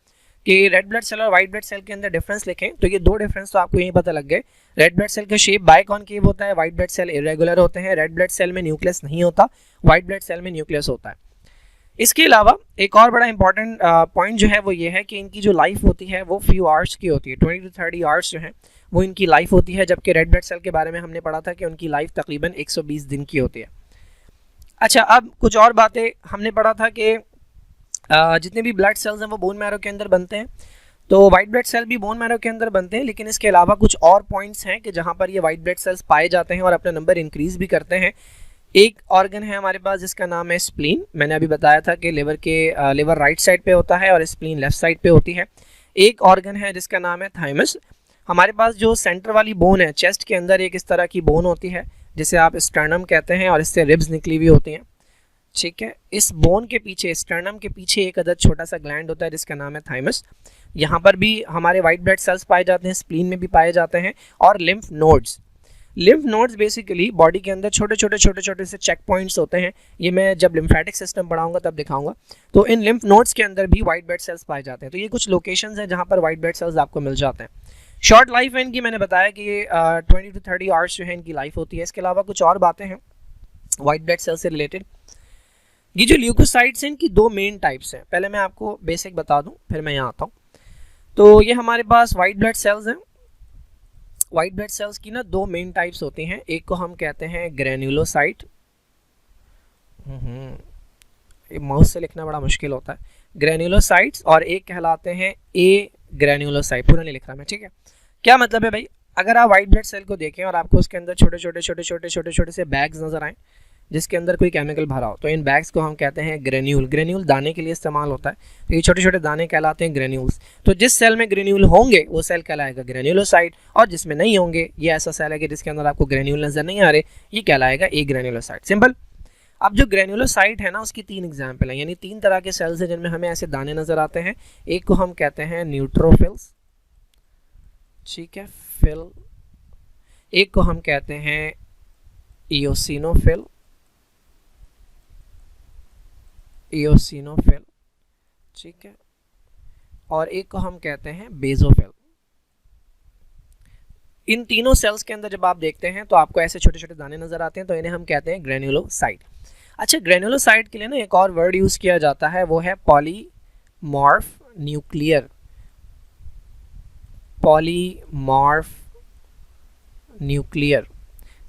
कि रेड ब्लड सेल और व्हाइट ब्लड सेल के अंदर डिफरेंस लिखें तो ये दो डिफरेंस तो आपको यही पता लग गए। रेड ब्लड सेल का शेप बाइकॉन्केव होता है, व्हाइट ब्लड सेल इरेगुलर होते हैं। रेड ब्लड सेल में न्यूक्लियस नहीं होता, व्हाइट ब्लड सेल में न्यूक्लियस होता है। इसके अलावा एक और बड़ा इंपॉर्टेंट पॉइंट जो है वो ये है कि इनकी जो लाइफ होती है वो फ्यू आवर्स की होती है, 20 to 30 आवर्स जो है वो इनकी लाइफ होती है। जबकि रेड ब्लड सेल के बारे में हमने पढ़ा था कि उनकी लाइफ तकरीबन 120 दिन की होती है। अच्छा, अब कुछ और बातें हमने पढ़ा था कि जितने भी ब्लड सेल्स हैं वो बोन मैरो के अंदर बनते हैं। तो वाइट ब्लड सेल भी बोन मैरो के अंदर बनते हैं, लेकिन इसके अलावा कुछ और पॉइंट्स हैं कि जहाँ पर ये वाइट ब्लड सेल्स पाए जाते हैं और अपना नंबर इंक्रीज भी करते हैं। एक ऑर्गन है हमारे पास जिसका नाम है स्प्लीन। मैंने अभी बताया था कि लिवर राइट साइड पे होता है और स्प्लीन लेफ्ट साइड पे होती है। एक ऑर्गन है जिसका नाम है थाइमस। हमारे पास जो सेंटर वाली बोन है चेस्ट के अंदर, एक इस तरह की बोन होती है जिसे आप स्टर्नम कहते हैं और इससे रिब्स निकली हुई होती हैं, ठीक है। इस बोन के पीछे, स्टर्नम के पीछे एक अदद छोटा सा ग्लैंड होता है जिसका नाम है थाइमस। यहाँ पर भी हमारे वाइट ब्लड सेल्स पाए जाते हैं, स्प्लीन में भी पाए जाते हैं। और lymph nodes, lymph nodes basically body के अंदर छोटे छोटे से चेक पॉइंट्स होते हैं, ये मैं जब लिम्फेटिक सिस्टम पढ़ाऊंगा तब दिखाऊंगा। तो इन लिम्फ नोड्स के अंदर भी वाइट ब्लड सेल्स पाए जाते हैं। तो ये कुछ लोकेशंस हैं जहाँ पर वाइट ब्लड सेल्स आपको मिल जाते हैं। शॉर्ट लाइफ है इनकी, मैंने बताया कि ये 20 to 30 आवर्स जो है इनकी लाइफ होती है। इसके अलावा कुछ और बातें हैं वाइट ब्लड सेल से रिलेटेड। ये जो ल्यूकोसाइट्स हैं इनकी दो मेन टाइप्स हैं, पहले मैं आपको बेसिक बता दूं फिर मैं यहाँ आता हूँ। तो ये हमारे पास वाइट ब्लड सेल्स हैं। वाइट ब्लड सेल्स की ना दो मेन टाइप्स होती हैं, एक को हम कहते हैं ग्रेन्युलोसाइट, ये माउस से लिखना बड़ा मुश्किल होता है, ग्रेन्युलोसाइट्स, और एक कहलाते हैं ए ग्रेन्युलोसाइट। पूरा नहीं लिख रहा मैं, ठीक है। क्या मतलब है भाई, अगर आप वाइट ब्लड सेल को देखें और आपको उसके अंदर छोटे छोटे से बैग्स नजर आए जिसके अंदर कोई केमिकल भरा हो, तो इन बैग्स को हम कहते हैं ग्रेन्यूल। ग्रेन्यूल दाने के लिए इस्तेमाल होता है, तो ये छोटे छोटे दाने कहलाते हैं ग्रेन्यूल्स। तो जिस सेल में ग्रेन्यूल होंगे वो सेल कहलाएगा ग्रेन्युलोसाइट, और जिसमें नहीं होंगे, ये ऐसा सेल है कि जिसके अंदर आपको ग्रेन्यूल नजर नहीं आ रहे, ये कहलाएगा ए ग्रेन्युलोसाइट। सिंपल। अब जो ग्रेन्युलोसाइट है ना उसकी तीन एग्जाम्पल है, यानी तीन तरह के सेल्स हैं जिनमें हमें ऐसे दाने नजर आते हैं। एक को हम कहते हैं न्यूट्रोफिल्स, ठीक है, फिल। एक को हम कहते हैं इयोसिनोफिल, इयोसिनोफिल, ठीक है, और एक को हम कहते हैं बेसोफिल। इन तीनों सेल्स के अंदर जब आप देखते हैं तो आपको ऐसे छोटे छोटे दाने नजर आते हैं, तो इन्हें हम कहते हैं ग्रेन्युलोसाइट। अच्छा, ग्रेन्युलोसाइट के लिए ना एक और वर्ड यूज किया जाता है, वो है पॉलीमॉर्फ न्यूक्लियर। पॉलीमॉर्फ न्यूक्लियर,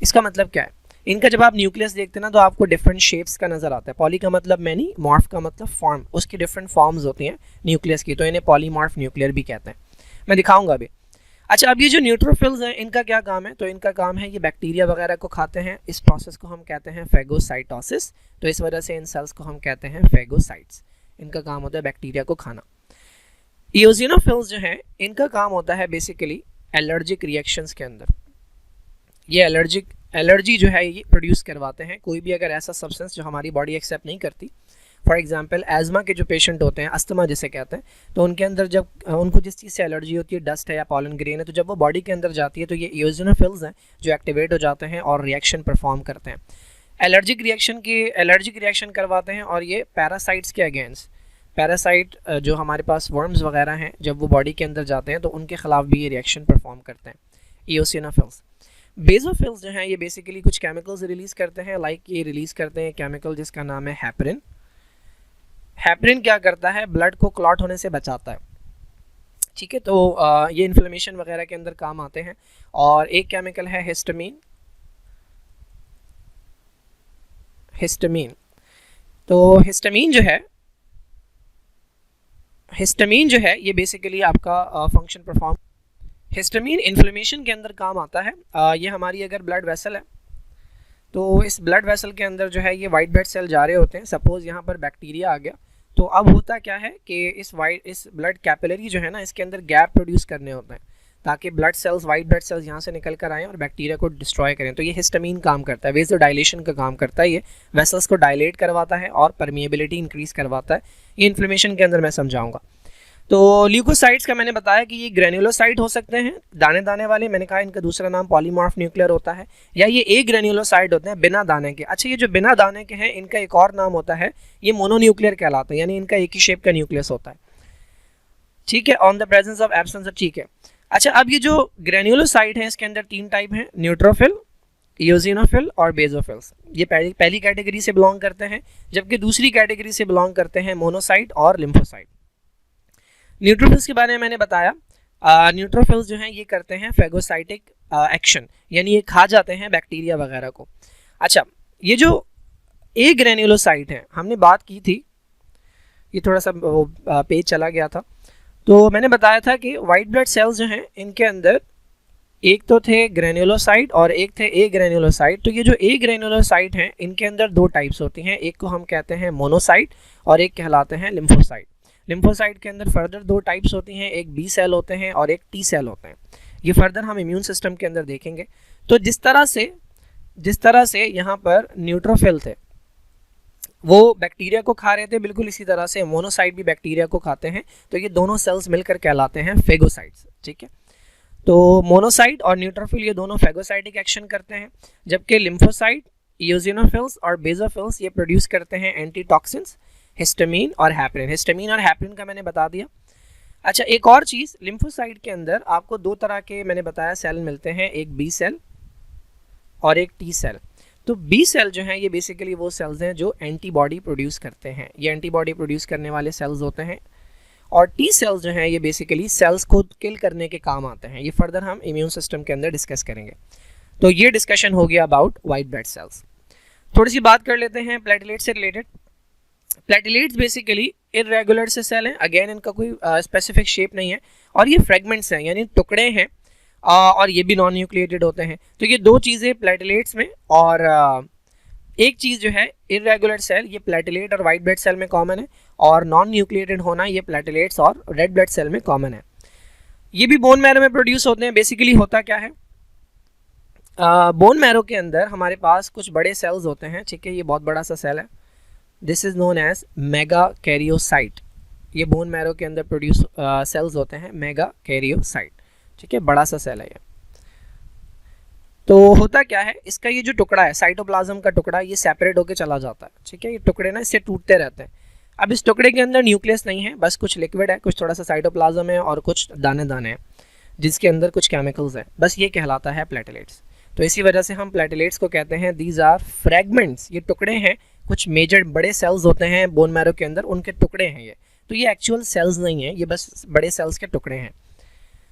इसका मतलब क्या है? इनका जब आप न्यूक्लियस देखते हैं ना तो आपको डिफरेंट शेप्स का नजर आता है। पॉली का मतलब मैनी, मॉर्फ का मतलब फॉर्म, उसकी डिफरेंट फॉर्म्स होती हैं न्यूक्लियस की, तो इन्हें पॉलीमॉर्फ न्यूक्लियर भी कहते हैं। मैं दिखाऊंगा अभी। अच्छा, अब ये जो न्यूट्रोफिल्स हैं इनका क्या काम है? तो इनका काम है ये बैक्टीरिया वगैरह को खाते हैं। इस प्रोसेस को हम कहते हैं फेगोसाइटोसिस, तो इस वजह से इन सेल्स को हम कहते हैं फेगोसाइट्स। इनका काम होता है बैक्टीरिया को खाना। इयोसिनोफिल्स जो हैं इनका काम होता है बेसिकली एलर्जिक रिएक्शंस के अंदर। ये एलर्जी जो है ये प्रोड्यूस करवाते हैं। कोई भी अगर ऐसा सब्सटेंस जो हमारी बॉडी एक्सेप्ट नहीं करती, फॉर एग्जांपल एज़मा के जो पेशेंट होते हैं, अस्थमा जिसे कहते हैं, तो उनके अंदर जब उनको जिस चीज़ से एलर्जी होती है, डस्ट है या पॉलन ग्रेन है, तो जब वो बॉडी के अंदर जाती है तो ये इयोसिनोफिल्स हैं जो एक्टिवेट हो जाते हैं और रिएक्शन परफॉर्म करते हैं। एलर्जिक रिएक्शन करवाते हैं, और ये पैरासाइट्स के अगेंस्ट, पैरासाइट जो हमारे पास वर्म्स वगैरह हैं, जब वो बॉडी के अंदर जाते हैं तो उनके खिलाफ भी ये रिएक्शन परफॉर्म करते हैं इयोसिनोफिल्स। बेसोफिल्स जो हैं ये बेसिकली कुछ केमिकल्स रिलीज़ करते हैं, लाइक ये रिलीज़ करते हैं केमिकल जिसका नाम है हेपरिन। हेपरिन क्या करता है? ब्लड को क्लॉट होने से बचाता है, ठीक है। तो ये इन्फ्लेमेशन वगैरह के अंदर काम आते हैं। और एक केमिकल है हिस्टामीन। तो हिस्टामीन जो है ये बेसिकली आपका फंक्शन परफॉर्म, हिस्टामीन इन्फ्लेमेशन के अंदर काम आता है। ये हमारी अगर ब्लड वेसल है तो इस ब्लड वेसल के अंदर जो है ये वाइट ब्लड सेल जा रहे होते हैं। सपोज यहाँ पर बैक्टीरिया आ गया, तो अब होता क्या है कि इस ब्लड कैपिलरी जो है ना इसके अंदर गैप प्रोड्यूस करने होते हैं ताकि वाइट ब्लड सेल्स यहाँ से निकल कर आएँ और बैक्टीरिया को डिस्ट्रॉय करें। तो ये हिस्टामीन काम करता है, वेज़ो डायलेशन का काम करता है। ये वेसल्स को डायलेट करवाता है और परमिएबिलिटी इंक्रीज करवाता है। ये इन्फ्लेमेशन के अंदर मैं समझाऊंगा। तो ल्यूकोसाइट्स का मैंने बताया कि ये ग्रेन्युलोसाइट हो सकते हैं, दाने दाने वाले। मैंने कहा इनका दूसरा नाम पॉलीमॉर्फ न्यूक्लियर होता है, या ये ए ग्रेन्युलोसाइट होते हैं बिना दाने के। अच्छा, ये जो बिना दाने के हैं इनका एक और नाम होता है, ये मोनोन्यूक्लियर कहलाता है, यानी इनका एक ही शेप का न्यूक्लियस होता है, ठीक है, on the presence of absence of, ठीक है। अच्छा, अब ये जो ग्रेन्युलोसाइट है इसके अंदर तीन टाइप हैं, न्यूट्रोफिल, इयोसिनोफिल और बेसोफिल्स। ये पहली कैटेगरी से बिलोंग करते हैं, जबकि दूसरी कैटेगरी से बिलोंग करते हैं मोनोसाइट और लिम्फोसाइट। न्यूट्रोफिल्स के बारे में मैंने बताया। न्यूट्रोफिल्स जो हैं ये करते हैं फेगोसाइटिक एक्शन, यानी ये खा जाते हैं बैक्टीरिया वगैरह को। अच्छा, ये जो ए ग्रेन्युलोसाइट है हमने बात की थी, ये थोड़ा सा वो पेज चला गया था, तो मैंने बताया था कि वाइट ब्लड सेल्स जो हैं इनके अंदर एक तो थे ग्रेन्युलोसाइट और एक थे ए ग्रेन्युलोसाइट। तो ये जो ए ग्रेन्युलोसाइट हैं इनके अंदर दो टाइप्स होती हैं, एक को हम कहते हैं मोनोसाइट और एक कहलाते हैं लिम्फोसाइट। लिम्फोसाइट के अंदर फर्दर दो टाइप्स होती हैं, एक बी सेल होते हैं और एक टी सेल होते हैं। ये फर्दर हम इम्यून सिस्टम के अंदर देखेंगे। तो जिस तरह से यहाँ पर न्यूट्रोफिल थे वो बैक्टीरिया को खा रहे थे, बिल्कुल इसी तरह से मोनोसाइट भी बैक्टीरिया को खाते हैं। तो ये दोनों सेल्स मिलकर कहलाते हैं फेगोसाइट्स, ठीक है। तो मोनोसाइट और न्यूट्रोफिल ये दोनों फेगोसाइटिक एक्शन करते हैं, जबकि लिम्फोसाइट, इओसिनोफिल्स और बेसोफिल्स ये प्रोड्यूस करते हैं एंटीटॉक्सिन्स, हिस्टामीन और हैपरिन। हिस्टामीन और हैपरिन का मैंने बता दिया। अच्छा, एक और चीज़, लिम्फोसाइट के अंदर आपको दो तरह के मैंने बताया सेल मिलते हैं, एक बी सेल और एक टी सेल। तो बी सेल जो हैं ये बेसिकली वो सेल्स हैं जो एंटीबॉडी प्रोड्यूस करते हैं, ये एंटीबॉडी प्रोड्यूस करने वाले सेल्स होते हैं। और टी सेल्स जो हैं ये बेसिकली सेल्स को किल करने के काम आते हैं। ये फर्दर हम इम्यून सिस्टम के अंदर डिस्कस करेंगे। तो ये डिस्कशन हो गया अबाउट वाइट ब्लड सेल्स। थोड़ी सी बात कर लेते हैं प्लेटलेट्स से रिलेटेड। प्लेटलेट्स बेसिकली इरेगुलर से सेल हैं, अगेन इनका कोई स्पेसिफिक शेप नहीं है और ये फ्रेगमेंट्स हैं यानी टुकड़े हैं, और ये भी नॉन न्यूक्लिएटेड होते हैं। तो ये दो चीज़ें प्लेटलेट्स में, और एक चीज़ जो है इरेगुलर सेल ये प्लेटलेट और वाइट ब्लड सेल में कॉमन है, और नॉन न्यूक्लिएटेड होना ये प्लेटलेट्स और रेड ब्लड सेल में कॉमन है। ये भी बोन मैरो में प्रोड्यूस होते हैं। बेसिकली होता क्या है, बोन मैरो के अंदर हमारे पास कुछ बड़े सेल्स होते हैं, ठीक है, ये बहुत बड़ा सा सेल है, this is known as megakaryocyte. ये बोन मैरो के अंदर प्रोड्यूस सेल्स होते हैं मेगा कैरियोसाइट, ठीक है, बड़ा सा सेल है ये। तो होता क्या है, इसका ये जो टुकड़ा है साइटोप्लाज्म का टुकड़ा, ये सेपरेट होकर चला जाता है, ठीक है, ये टुकड़े ना इससे टूटते रहते हैं। अब इस टुकड़े के अंदर न्यूक्लियस नहीं है, बस कुछ लिक्विड है, कुछ थोड़ा सा साइटोप्लाज्म है और कुछ दाने दाने हैं जिसके अंदर कुछ केमिकल्स हैं, बस ये कहलाता है प्लेटलेट्स। तो इसी वजह से हम प्लेटलेट्स को कहते हैं दीज आर फ्रेगमेंट्स, ये टुकड़े हैं, कुछ मेजर बड़े सेल्स होते हैं बोन मैरो के अंदर, उनके टुकड़े हैं ये। तो ये एक्चुअल सेल्स नहीं है, ये बस बड़े सेल्स के टुकड़े हैं।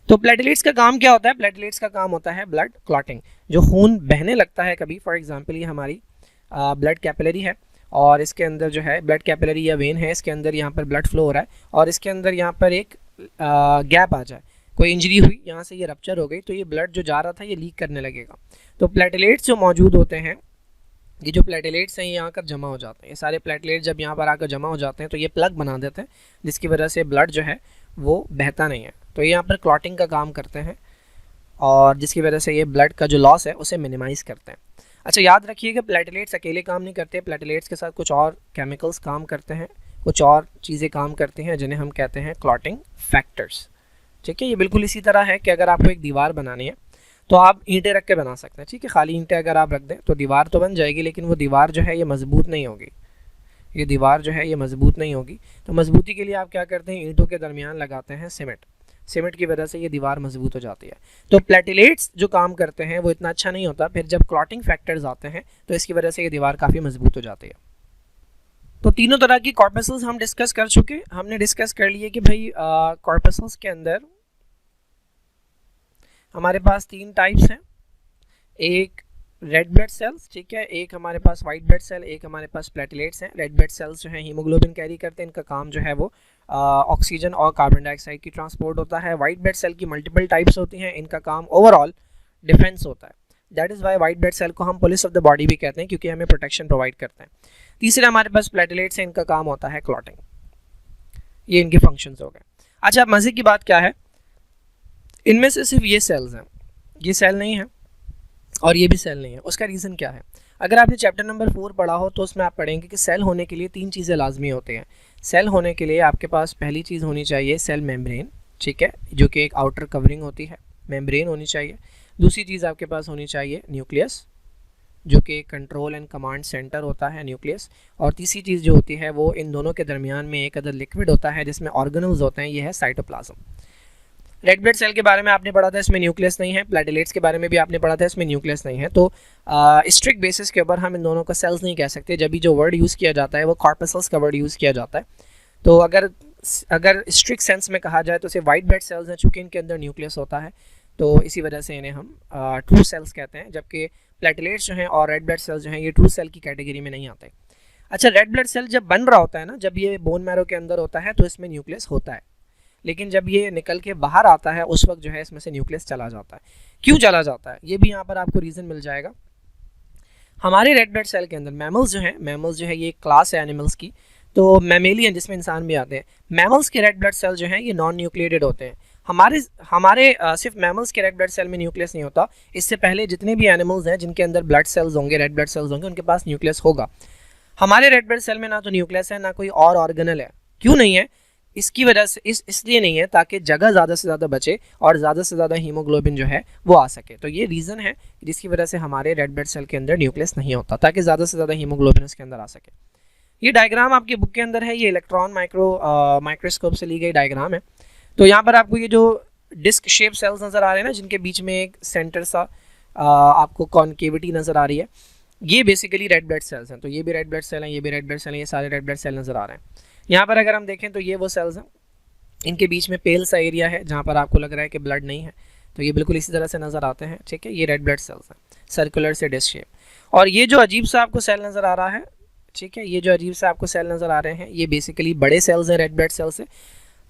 तो प्लेटलेट्स का काम क्या होता है, प्लेटलेट्स का काम होता है ब्लड क्लॉटिंग। जो खून बहने लगता है कभी, फॉर एग्जांपल ये हमारी ब्लड कैपिलरी है और इसके अंदर जो है ब्लड कैपिलरी या वेन है, इसके अंदर यहाँ पर ब्लड फ्लो हो रहा है और इसके अंदर यहाँ पर एक गैप आ जाए, कोई इंजरी हुई, यहाँ से ये रप्चर हो गई, तो ये ब्लड जो जा रहा था ये लीक करने लगेगा। तो प्लेटलेट्स जो मौजूद होते हैं, ये जो प्लेटलेट्स हैं ये यहाँ आकर जमा हो जाते हैं, ये सारे प्लेटलेट्स जब यहाँ पर आकर जमा हो जाते हैं तो ये प्लग बना देते हैं, जिसकी वजह से ब्लड जो है वो बहता नहीं है। तो ये यहाँ पर क्लॉटिंग का काम करते हैं और जिसकी वजह से ये ब्लड का जो लॉस है उसे मिनिमाइज़ करते हैं। अच्छा, याद रखिए कि प्लेटलेट्स अकेले काम नहीं करते, प्लेटलेट्स के साथ कुछ और केमिकल्स काम करते हैं, कुछ और चीज़ें काम करती हैं जिन्हें हम कहते हैं क्लॉटिंग फैक्टर्स, ठीक है। ये बिल्कुल इसी तरह है कि अगर आपको एक दीवार बनानी है तो आप ईंटें रख के बना सकते हैं, ठीक है, खाली ईंटें अगर आप रख दें तो दीवार तो बन जाएगी, लेकिन वो दीवार जो है ये मजबूत नहीं होगी, ये दीवार जो है ये मजबूत नहीं होगी। तो मजबूती के लिए आप क्या करते हैं, ईंटों के दरमियान लगाते हैं सीमेंट, सीमेंट की वजह से ये दीवार मजबूत हो जाती है। तो प्लेटलेट्स जो काम करते हैं वो इतना अच्छा नहीं होता, फिर जब क्लॉटिंग फैक्टर्स आते हैं तो इसकी वजह से ये दीवार काफ़ी मजबूत हो जाती है। तो तीनों तरह की कॉर्पसल्स हम डिस्कस कर चुके, हमने डिस्कस कर लिए कि भाई कॉर्पसल्स के अंदर हमारे पास तीन टाइप्स हैं, एक रेड ब्लड सेल्स, ठीक है, एक हमारे पास वाइट ब्लड सेल, एक हमारे पास प्लेटलेट्स हैं। रेड ब्लड सेल्स जो हैं हीमोग्लोबिन कैरी करते हैं, इनका काम जो है वो ऑक्सीजन और कार्बन डाइऑक्साइड की ट्रांसपोर्ट होता है। वाइट ब्लड सेल की मल्टीपल टाइप्स होती हैं, इनका काम ओवरऑल डिफेंस होता है, that is why white blood cell को हम पुलिस ऑफ द बॉडी भी कहते हैं, क्योंकि हमें प्रोटेक्शन प्रोवाइड करते हैं। तीसरे हमारे पास प्लेटलेट्स हैं, इनका काम होता है क्लॉटिंग, ये इनके फंक्शंस हो गए। अच्छा, मज़े की बात क्या है, इनमें से सिर्फ ये सेल्स हैं, ये सेल नहीं है और ये भी सेल नहीं है। उसका रीज़न क्या है, अगर आपने चैप्टर नंबर 4 पढ़ा हो तो उसमें आप पढ़ेंगे कि सेल होने के लिए तीन चीज़ें लाजमी होती हैं। सेल होने के लिए आपके पास पहली चीज़ होनी चाहिए सेल मेम्ब्रेन, ठीक है, जो कि एक आउटर कवरिंग होती है, मेम्ब्रेन होनी चाहिए। दूसरी चीज़ आपके पास होनी चाहिए न्यूक्लियस, जो कि कंट्रोल एंड कमांड सेंटर होता है न्यूक्लियस। और तीसरी चीज़ जो होती है वो इन दोनों के दरमियान में एक अदर लिक्विड होता है जिसमें ऑर्गेनल्स होते हैं, ये है साइटोप्लाज्म। रेड ब्लड सेल के बारे में आपने पढ़ा था, इसमें न्यूक्लियस नहीं है। प्लेटलेट्स के बारे में भी आपने पढ़ा था, इसमें न्यूक्लियस नहीं है। तो स्ट्रिक्ट बेसिस के ऊपर हम इन दोनों को सेल्स नहीं कह सकते, जब भी जो वर्ड यूज़ किया जाता है वो कॉर्पसल्स का वर्ड यूज़ किया जाता है। तो अगर स्ट्रिक्ट सेंस में कहा जाए तो सिर्फ वाइट ब्लड सेल्स हैं, चूँकि इनके अंदर न्यूक्लियस होता है, तो इसी वजह से इन्हें हम ट्रू सेल्स कहते हैं, जबकि प्लेटलेट्स जो हैं और रेड ब्लड सेल्स जो हैं ये ट्रू सेल की कैटेगरी में नहीं आते। अच्छा, रेड ब्लड सेल जब बन रहा होता है ना, जब ये बोन मैरो के अंदर होता है तो इसमें न्यूक्लियस होता है, लेकिन जब ये निकल के बाहर आता है उस वक्त जो है इसमें से न्यूक्लियस चला जाता है। क्यों चला जाता है, ये भी यहाँ पर आपको रीज़न मिल जाएगा। हमारे रेड ब्लड सेल के अंदर मैमल्स जो है ये एक क्लास है एनिमल्स की, तो मैमेलियन जिसमें इंसान भी आते हैं, मैमल्स के रेड ब्लड सेल जो हैं ये नॉन न्यूक्लिएटेड होते हैं। हमारे सिर्फ मैमल्स के रेड ब्लड सेल में न्यूक्लियस नहीं होता, इससे पहले जितने भी एनिमल्स हैं जिनके अंदर ब्लड सेल्स होंगे, रेड ब्लड सेल्स होंगे, उनके पास न्यूक्लियस होगा। हमारे रेड ब्लड सेल में ना तो न्यूक्लियस है ना कोई और ऑर्गेनल है। क्यों नहीं है, इसकी वजह से इसलिए नहीं है ताकि जगह ज़्यादा से ज़्यादा बचे और ज़्यादा से ज़्यादा हीमोग्लोबिन जो है वो आ सके। तो ये रीज़न है जिसकी वजह से हमारे रेड ब्लड सेल के अंदर न्यूक्लियस नहीं होता, ताकि ज़्यादा से ज़्यादा हीमोग्लोबिन उसके अंदर आ सके। ये डायग्राम आपकी बुक के अंदर है, ये इलेक्ट्रॉन माइक्रोस्कोप से ली गई डायग्राम है। तो यहाँ पर आपको ये जो डिस्क शेप सेल्स नज़र आ रहे हैं ना, जिनके बीच में एक सेंटर सा आपको कॉन्केविटी नज़र आ रही है, ये बेसिकली रेड ब्लड सेल्स हैं। तो ये भी रेड ब्लड सेल हैं, ये भी रेड ब्लड सेल हैं, ये सारे रेड ब्लड सेल नज़र आ रहे हैं। यहाँ पर अगर हम देखें तो ये वो सेल्स हैं, इनके बीच में पेल सा एरिया है जहाँ पर आपको लग रहा है कि ब्लड नहीं है, तो ये बिल्कुल इसी तरह से नज़र आते हैं। ठीक है, ये रेड ब्लड सेल्स हैं, सर्कुलर से डिस्क शेप। और ये जो अजीब सा आपको सेल नज़र आ रहा है, ठीक है, ये जो अजीब से आपको सेल नज़र आ रहे हैं, ये बेसिकली बड़े सेल्स हैं रेड ब्लड सेल से।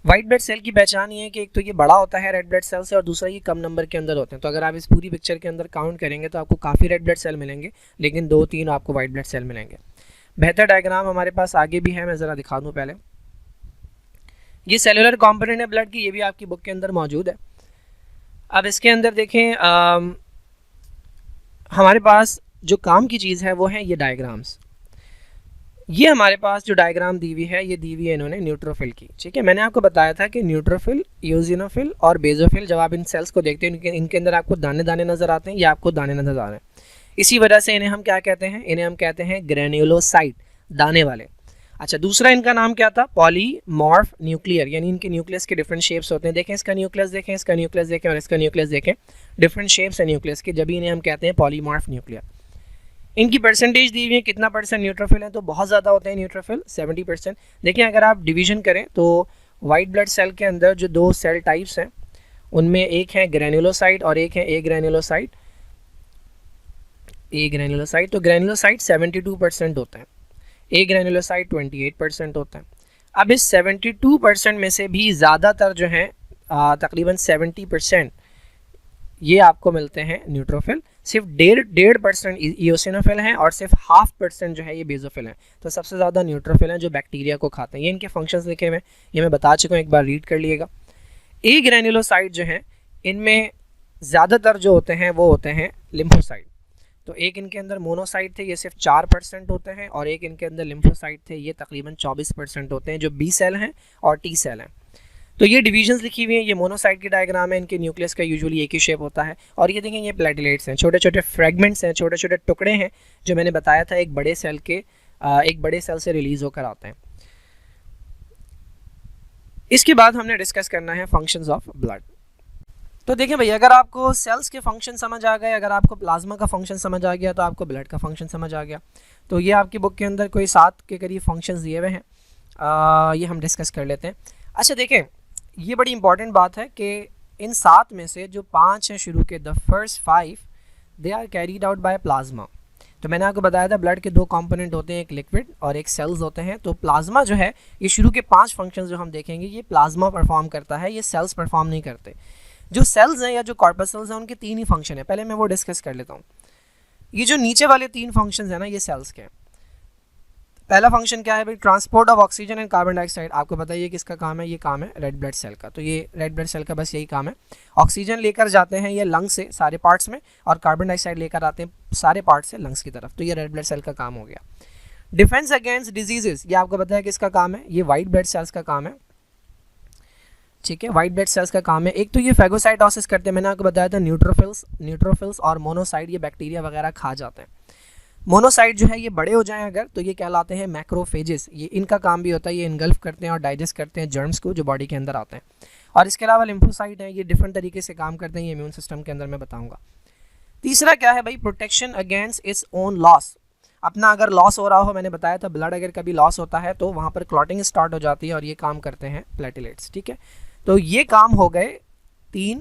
वाइट ब्लड सेल की पहचान ये है कि एक तो ये बड़ा होता है रेड ब्लड सेल से, और दूसरा ये कम नंबर के अंदर होते हैं। तो अगर आप इस पूरी पिक्चर के अंदर काउंट करेंगे तो आपको काफ़ी रेड ब्लड सेल मिलेंगे, लेकिन 2-3 आपको वाइट ब्लड सेल मिलेंगे। बेहतर डायग्राम हमारे पास आगे भी है, मैं ज़रा दिखा दूँ पहले। ये सेलुलर कॉम्पोनेंट है ब्लड की, ये भी आपकी बुक के अंदर मौजूद है। अब इसके अंदर देखें, हमारे पास जो काम की चीज़ है वो है ये डायग्राम्स। ये हमारे पास जो डायग्राम दी हुई है, ये दी हुई है इन्होंने न्यूट्रोफिल की। ठीक है, मैंने आपको बताया था कि न्यूट्रोफिल, यूजिनोफिल और बेजोफिल, जब आप इन सेल्स को देखते हैं इनके अंदर आपको दाने दाने नज़र आते हैं, या आपको दाने नज़र आ रहे हैं। इसी वजह से इन्हें हम क्या कहते हैं, इन्हें हम कहते हैं ग्रेन्युलोसाइट, दाने वाले। अच्छा, दूसरा इनका नाम क्या था, पॉलीमॉर्फ न्यूक्लियर, यानी इनके न्यूक्लियस के डिफरेंट शेप्स होते हैं। देखें इसका न्यूक्लियस, देखें इसका न्यूक्लियस, देखें और इसका न्यूक्लियस देखें, डिफरेंट शेप्स है न्यूक्लियस के, जब इन्हें हम कहते हैं पॉलीमॉर्फ न्यूक्लियर। इनकी परसेंटेज दी हुई है, कितना परसेंट न्यूट्रोफिल है, तो बहुत ज़्यादा होते हैं न्यूट्रोफिल, 70%। देखिए अगर आप डिवीजन करें तो वाइट ब्लड सेल के अंदर जो 2 सेल टाइप्स हैं, उनमें एक है ग्रेन्युलोसाइट और एक है ए ग्रेन्युलोसाइट। तो ग्रेन्युलोसाइट 72% होता है, ए ग्रेन्युलोसाइट 28% होता है। अब इस 72% में से भी ज़्यादातर जो हैं, तकरीबन 70% ये आपको मिलते हैं न्यूट्रोफिल, सिर्फ 1.5% इओसिनोफिल हैं और सिर्फ 0.5% जो है ये बेजोफिल हैं। तो सबसे ज़्यादा न्यूट्रोफिल हैं जो बैक्टीरिया को खाते हैं। ये इनके फंक्शंस लिखे हुए हैं, ये मैं बता चुका हूँ, एक बार रीड कर लिएगा। ए ग्रेन्युलोसाइट जो हैं, इनमें ज़्यादातर जो होते हैं वो होते हैं लिम्फोसाइट। तो एक इनके अंदर मोनोसाइट थे, ये सिर्फ 4% होते हैं, और एक इनके अंदर लिम्फोसाइट थे, ये तकरीबन 24% होते हैं, जो बी सेल हैं और टी सेल हैं। तो ये डिवीजन्स लिखी हुई हैं, ये मोनोसाइट की डायग्राम है, इनके न्यूक्लियस का यूजुअली एक ही शेप होता है। और ये देखें, ये प्लेटलेट्स हैं, छोटे छोटे फ्रेगमेंट्स हैं, छोटे छोटे टुकड़े हैं, जो मैंने बताया था एक बड़े सेल से रिलीज होकर आते हैं। इसके बाद हमने डिस्कस करना है फंक्शंस ऑफ ब्लड। तो देखें भाई, अगर आपको सेल्स के फंक्शन समझ आ गए, अगर आपको प्लाज्मा का फंक्शन समझ आ गया, तो आपको ब्लड का फंक्शन समझ आ गया। तो ये आपकी बुक के अंदर कोई 7 के करीब फंक्शंस दिए हुए हैं, ये हम डिस्कस कर लेते हैं। अच्छा देखें, ये बड़ी इंपॉर्टेंट बात है कि इन 7 में से जो 5 हैं शुरू के, the first 5 they are carried out by plasma. तो मैंने आपको बताया था ब्लड के 2 कंपोनेंट होते हैं, एक लिक्विड और एक सेल्स होते हैं। तो प्लाज्मा जो है, ये शुरू के 5 फंक्शंस जो हम देखेंगे, ये प्लाज्मा परफॉर्म करता है, ये सेल्स परफॉर्म नहीं करते। जो सेल्स हैं या जो कॉर्पसल्स हैं, उनके 3 ही फंक्शन है, पहले मैं वो डिस्कस कर लेता हूँ। ये जो नीचे वाले 3 फंक्शंस हैं ना, ये सेल्स के हैं। पहला फंक्शन क्या है भाई, transport of oxygen and carbon dioxide. आपको बताइए किसका काम है, ये काम है रेड ब्लड सेल का। तो ये रेड ब्लड सेल का बस यही काम है, ऑक्सीजन लेकर जाते हैं ये लंग्स से सारे पार्ट्स में, और कार्बन डाइऑक्साइड लेकर आते हैं सारे पार्ट्स से लंग्स की तरफ। तो ये रेड ब्लड सेल का काम हो गया। डिफेंस अगेंस्ट डिजीजेस, ये आपको बताया किसका काम है, ये वाइट ब्लड सेल्स का काम है। ठीक है, वाइट ब्लड सेल्स का काम है। एक तो ये फैगोसाइटोसिस करते हैं, मैंने आपको बताया था न्यूट्रोफिल्स और मोनोसाइट, ये बैक्टीरिया वगैरह खा जाते हैं। मोनोसाइट जो है ये बड़े हो जाएं अगर, तो ये कहलाते हैं मैक्रोफेजेस। ये इनका काम भी होता है, ये इनगल्फ करते हैं और डाइजेस्ट करते हैं जर्म्स को जो बॉडी के अंदर आते हैं। और इसके अलावा लिम्फोसाइट हैं, ये डिफरेंट तरीके से काम करते हैं, ये इम्यून सिस्टम के अंदर मैं बताऊंगा। तीसरा क्या है भाई, protection against its own loss. अपना अगर लॉस हो रहा हो, मैंने बताया था ब्लड अगर कभी लॉस होता है तो वहाँ पर क्लॉटिंग स्टार्ट हो जाती है, और ये काम करते हैं प्लेटलेट्स। ठीक है, तो ये काम हो गए 3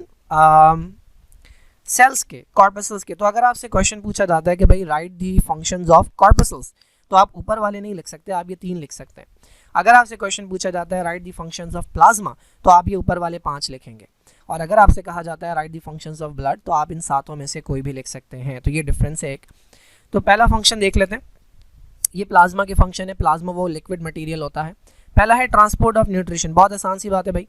सेल्स के, कॉर्पसल्स के। तो अगर आपसे क्वेश्चन पूछा जाता है कि भाई right the functions of corpuscles, तो आप ऊपर वाले नहीं लिख सकते, आप ये 3 लिख सकते हैं। अगर आपसे क्वेश्चन पूछा जाता है right the functions of plasma, तो आप ये ऊपर वाले 5 लिखेंगे। और अगर आपसे कहा जाता है right the functions of blood, तो आप इन 7 में से कोई भी लिख सकते हैं। तो ये डिफरेंस है एक। तो पहला फंक्शन देख लेते हैं, ये प्लाज्मा के फंक्शन है। प्लाज्मा वो लिक्विड मटेरियल होता है। पहला है ट्रांसपोर्ट ऑफ न्यूट्रिशन, बहुत आसान सी बात है भाई।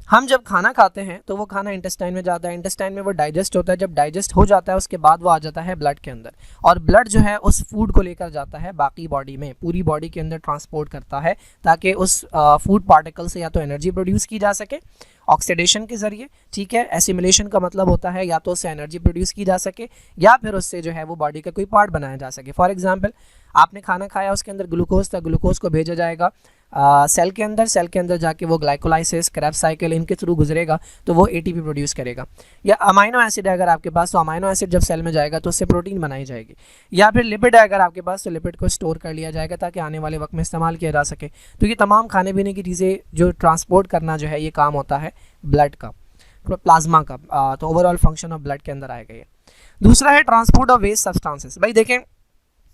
हम जब खाना खाते हैं तो वो खाना इंटेस्टाइन में जाता है, इंटेस्टाइन में वो डाइजेस्ट होता है, जब डाइजेस्ट हो जाता है उसके बाद वो आ जाता है ब्लड के अंदर, और ब्लड जो है उस फूड को लेकर जाता है बाकी बॉडी में, पूरी बॉडी के अंदर ट्रांसपोर्ट करता है ताकि उस फूड पार्टिकल से या तो एनर्जी प्रोड्यूस की जा सके ऑक्सीडेशन के ज़रिए, ठीक है। एसिमिलेशन का मतलब होता है या तो उससे एनर्जी प्रोड्यूस की जा सके या फिर उससे जो है वो बॉडी का कोई पार्ट बनाया जा सके। फॉर एग्जांपल आपने खाना खाया, उसके अंदर ग्लूकोज था, ग्लूकोज को भेजा जाएगा सेल के अंदर, सेल के अंदर जाके वो ग्लाइकोलाइसिस, क्रेब्स साइकिल इनके थ्रू गुजरेगा तो वो एटीपी प्रोड्यूस करेगा। या अमाइनो एसिड है अगर आपके पास, तो अमाइनो एसिड जब सेल में जाएगा तो उससे प्रोटीन बनाई जाएगी। या फिर लिपिड है अगर आपके पास, तो लिपिड को स्टोर कर लिया जाएगा ताकि आने वाले वक्त में इस्तेमाल किया जा सके। तो ये तमाम खाने पीने की चीज़ें जो ट्रांसपोर्ट करना जो है ये काम होता है ब्लड का, प्लाज्मा का। तो ओवरऑल फंक्शन ऑफ ब्लड के अंदर आएगा ये। दूसरा है ट्रांसपोर्ट ऑफ वेस्ट सब्सटेंसेस। भाई देखें,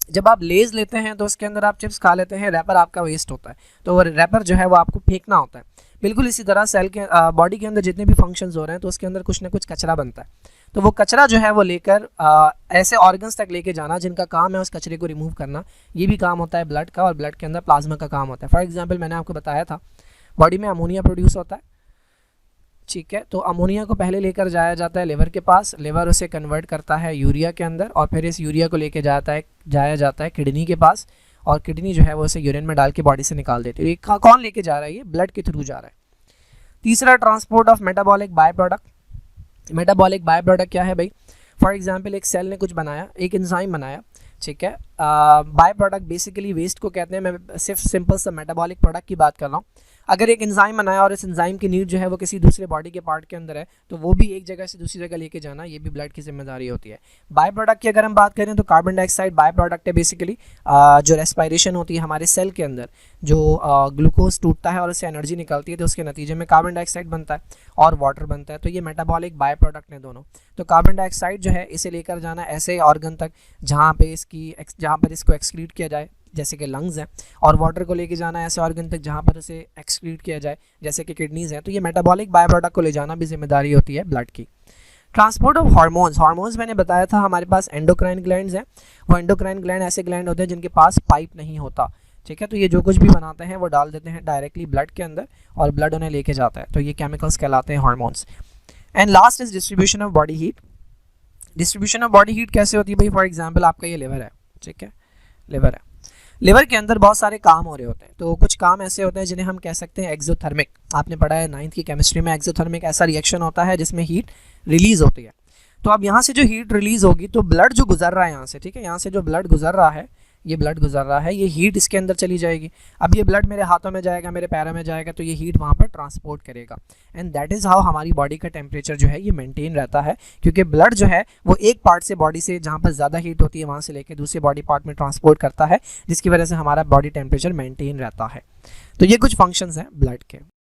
जब आप लेज लेते हैं तो उसके अंदर आप चिप्स खा लेते हैं, रैपर आपका वेस्ट होता है, तो वो रैपर जो है वो आपको फेंकना होता है। बिल्कुल इसी तरह सेल के बॉडी के अंदर जितने भी फंक्शंस हो रहे हैं तो उसके अंदर कुछ ना कुछ कचरा बनता है, तो वो कचरा जो है वो लेकर ऐसे ऑर्गन्स तक लेके जाना जिनका काम है उस कचरे को रिमूव करना, ये भी काम होता है ब्लड का, और ब्लड के अंदर प्लाज्मा का काम होता है। फॉर एग्जाम्पल मैंने आपको बताया था बॉडी में अमोनिया प्रोड्यूस होता है, ठीक है। तो अमोनिया को पहले लेकर जाया जाता है लिवर के पास, लिवर उसे कन्वर्ट करता है यूरिया के अंदर, और फिर इस यूरिया को लेके जाया जाता है किडनी के पास, और किडनी जो है वो उसे यूरिन में डाल के बॉडी से निकाल देती है। ये कौन लेके जा रहा है? ये ब्लड के थ्रू जा रहा है। तीसरा transport of metabolic by product. Metabolic by product क्या है भाई? फॉर एग्जाम्पल एक सेल ने कुछ बनाया, एक एंजाइम बनाया, ठीक है। बाय प्रोडक्ट बेसिकली वेस्ट को कहते हैं। मैं सिर्फ सिंपल सा मेटाबॉलिक प्रोडक्ट की बात कर रहा हूँ। अगर एक एंजाइम बनाया और इस एंजाइम की नीड जो है वो किसी दूसरे बॉडी के पार्ट के अंदर है, तो वो भी एक जगह से दूसरी जगह लेके जाना, ये भी ब्लड की जिम्मेदारी होती है। बाय प्रोडक्ट की अगर हम बात करें तो कार्बन डाइऑक्साइड बाय प्रोडक्ट है बेसिकली। जो रेस्पायरेशन होती है हमारे सेल के अंदर, जो ग्लूकोज टूटता है और उससे एनर्जी निकलती है, तो उसके नतीजे में कार्बन डाइऑक्साइड बनता है और वाटर बनता है, तो ये मेटाबॉलिक बाय प्रोडक्ट ने दोनों। तो कार्बन डाइऑक्साइड जो है इसे लेकर जाना ऐसे ऑर्गन तक जहाँ पर इसको एक्सक्रीट किया जाए, जैसे कि लंग्स हैं, और वाटर को लेके जाना ऐसे ऑर्गन तक जहाँ पर उसे एक्सक्रीट किया जाए, जैसे कि किडनीज हैं। तो ये मेटाबॉलिक बाय प्रोडक्ट को ले जाना भी जिम्मेदारी होती है ब्लड की। Transport of hormones. हार्मोन्स मैंने बताया था हमारे पास एंडोक्राइन ग्लैंड्स हैं। वो एंडोक्राइन ग्लैंड ऐसे ग्लैंड होते हैं जिनके पास पाइप नहीं होता, ठीक है। तो ये जो कुछ भी बनाते हैं वो डाल देते हैं डायरेक्टली ब्लड के अंदर और ब्लड उन्हें लेके जाता है, तो ये केमिकल्स कहलाते हैं hormones. And last is distribution of body heat. Distribution of body heat कैसे होती है भाई? फॉर एग्जाम्पल आपका ये लिवर है, ठीक है, लिवर है, लिवर के अंदर बहुत सारे काम हो रहे होते हैं। तो कुछ काम ऐसे होते हैं जिन्हें हम कह सकते हैं एक्सोथर्मिक। आपने पढ़ा है 9th की केमिस्ट्री में, एक्सोथर्मिक ऐसा रिएक्शन होता है जिसमें हीट रिलीज होती है। तो अब यहाँ से जो हीट रिलीज होगी, तो ब्लड जो गुजर रहा है यहाँ से, ठीक है, यहाँ से जो ब्लड गुजर रहा है, ये ब्लड गुजर रहा है, ये हीट इसके अंदर चली जाएगी। अब ये ब्लड मेरे हाथों में जाएगा, मेरे पैरों में जाएगा, तो ये हीट वहाँ पर ट्रांसपोर्ट करेगा। एंड दैट इज़ हाउ हमारी बॉडी का टेम्परेचर जो है ये मेंटेन रहता है, क्योंकि ब्लड जो है वो एक पार्ट से बॉडी से जहाँ पर ज़्यादा हीट होती है वहाँ से लेकर दूसरे बॉडी पार्ट में ट्रांसपोर्ट करता है, जिसकी वजह से हमारा बॉडी टेम्परेचर मेंटेन रहता है। तो ये कुछ फंक्शंस हैं ब्लड के।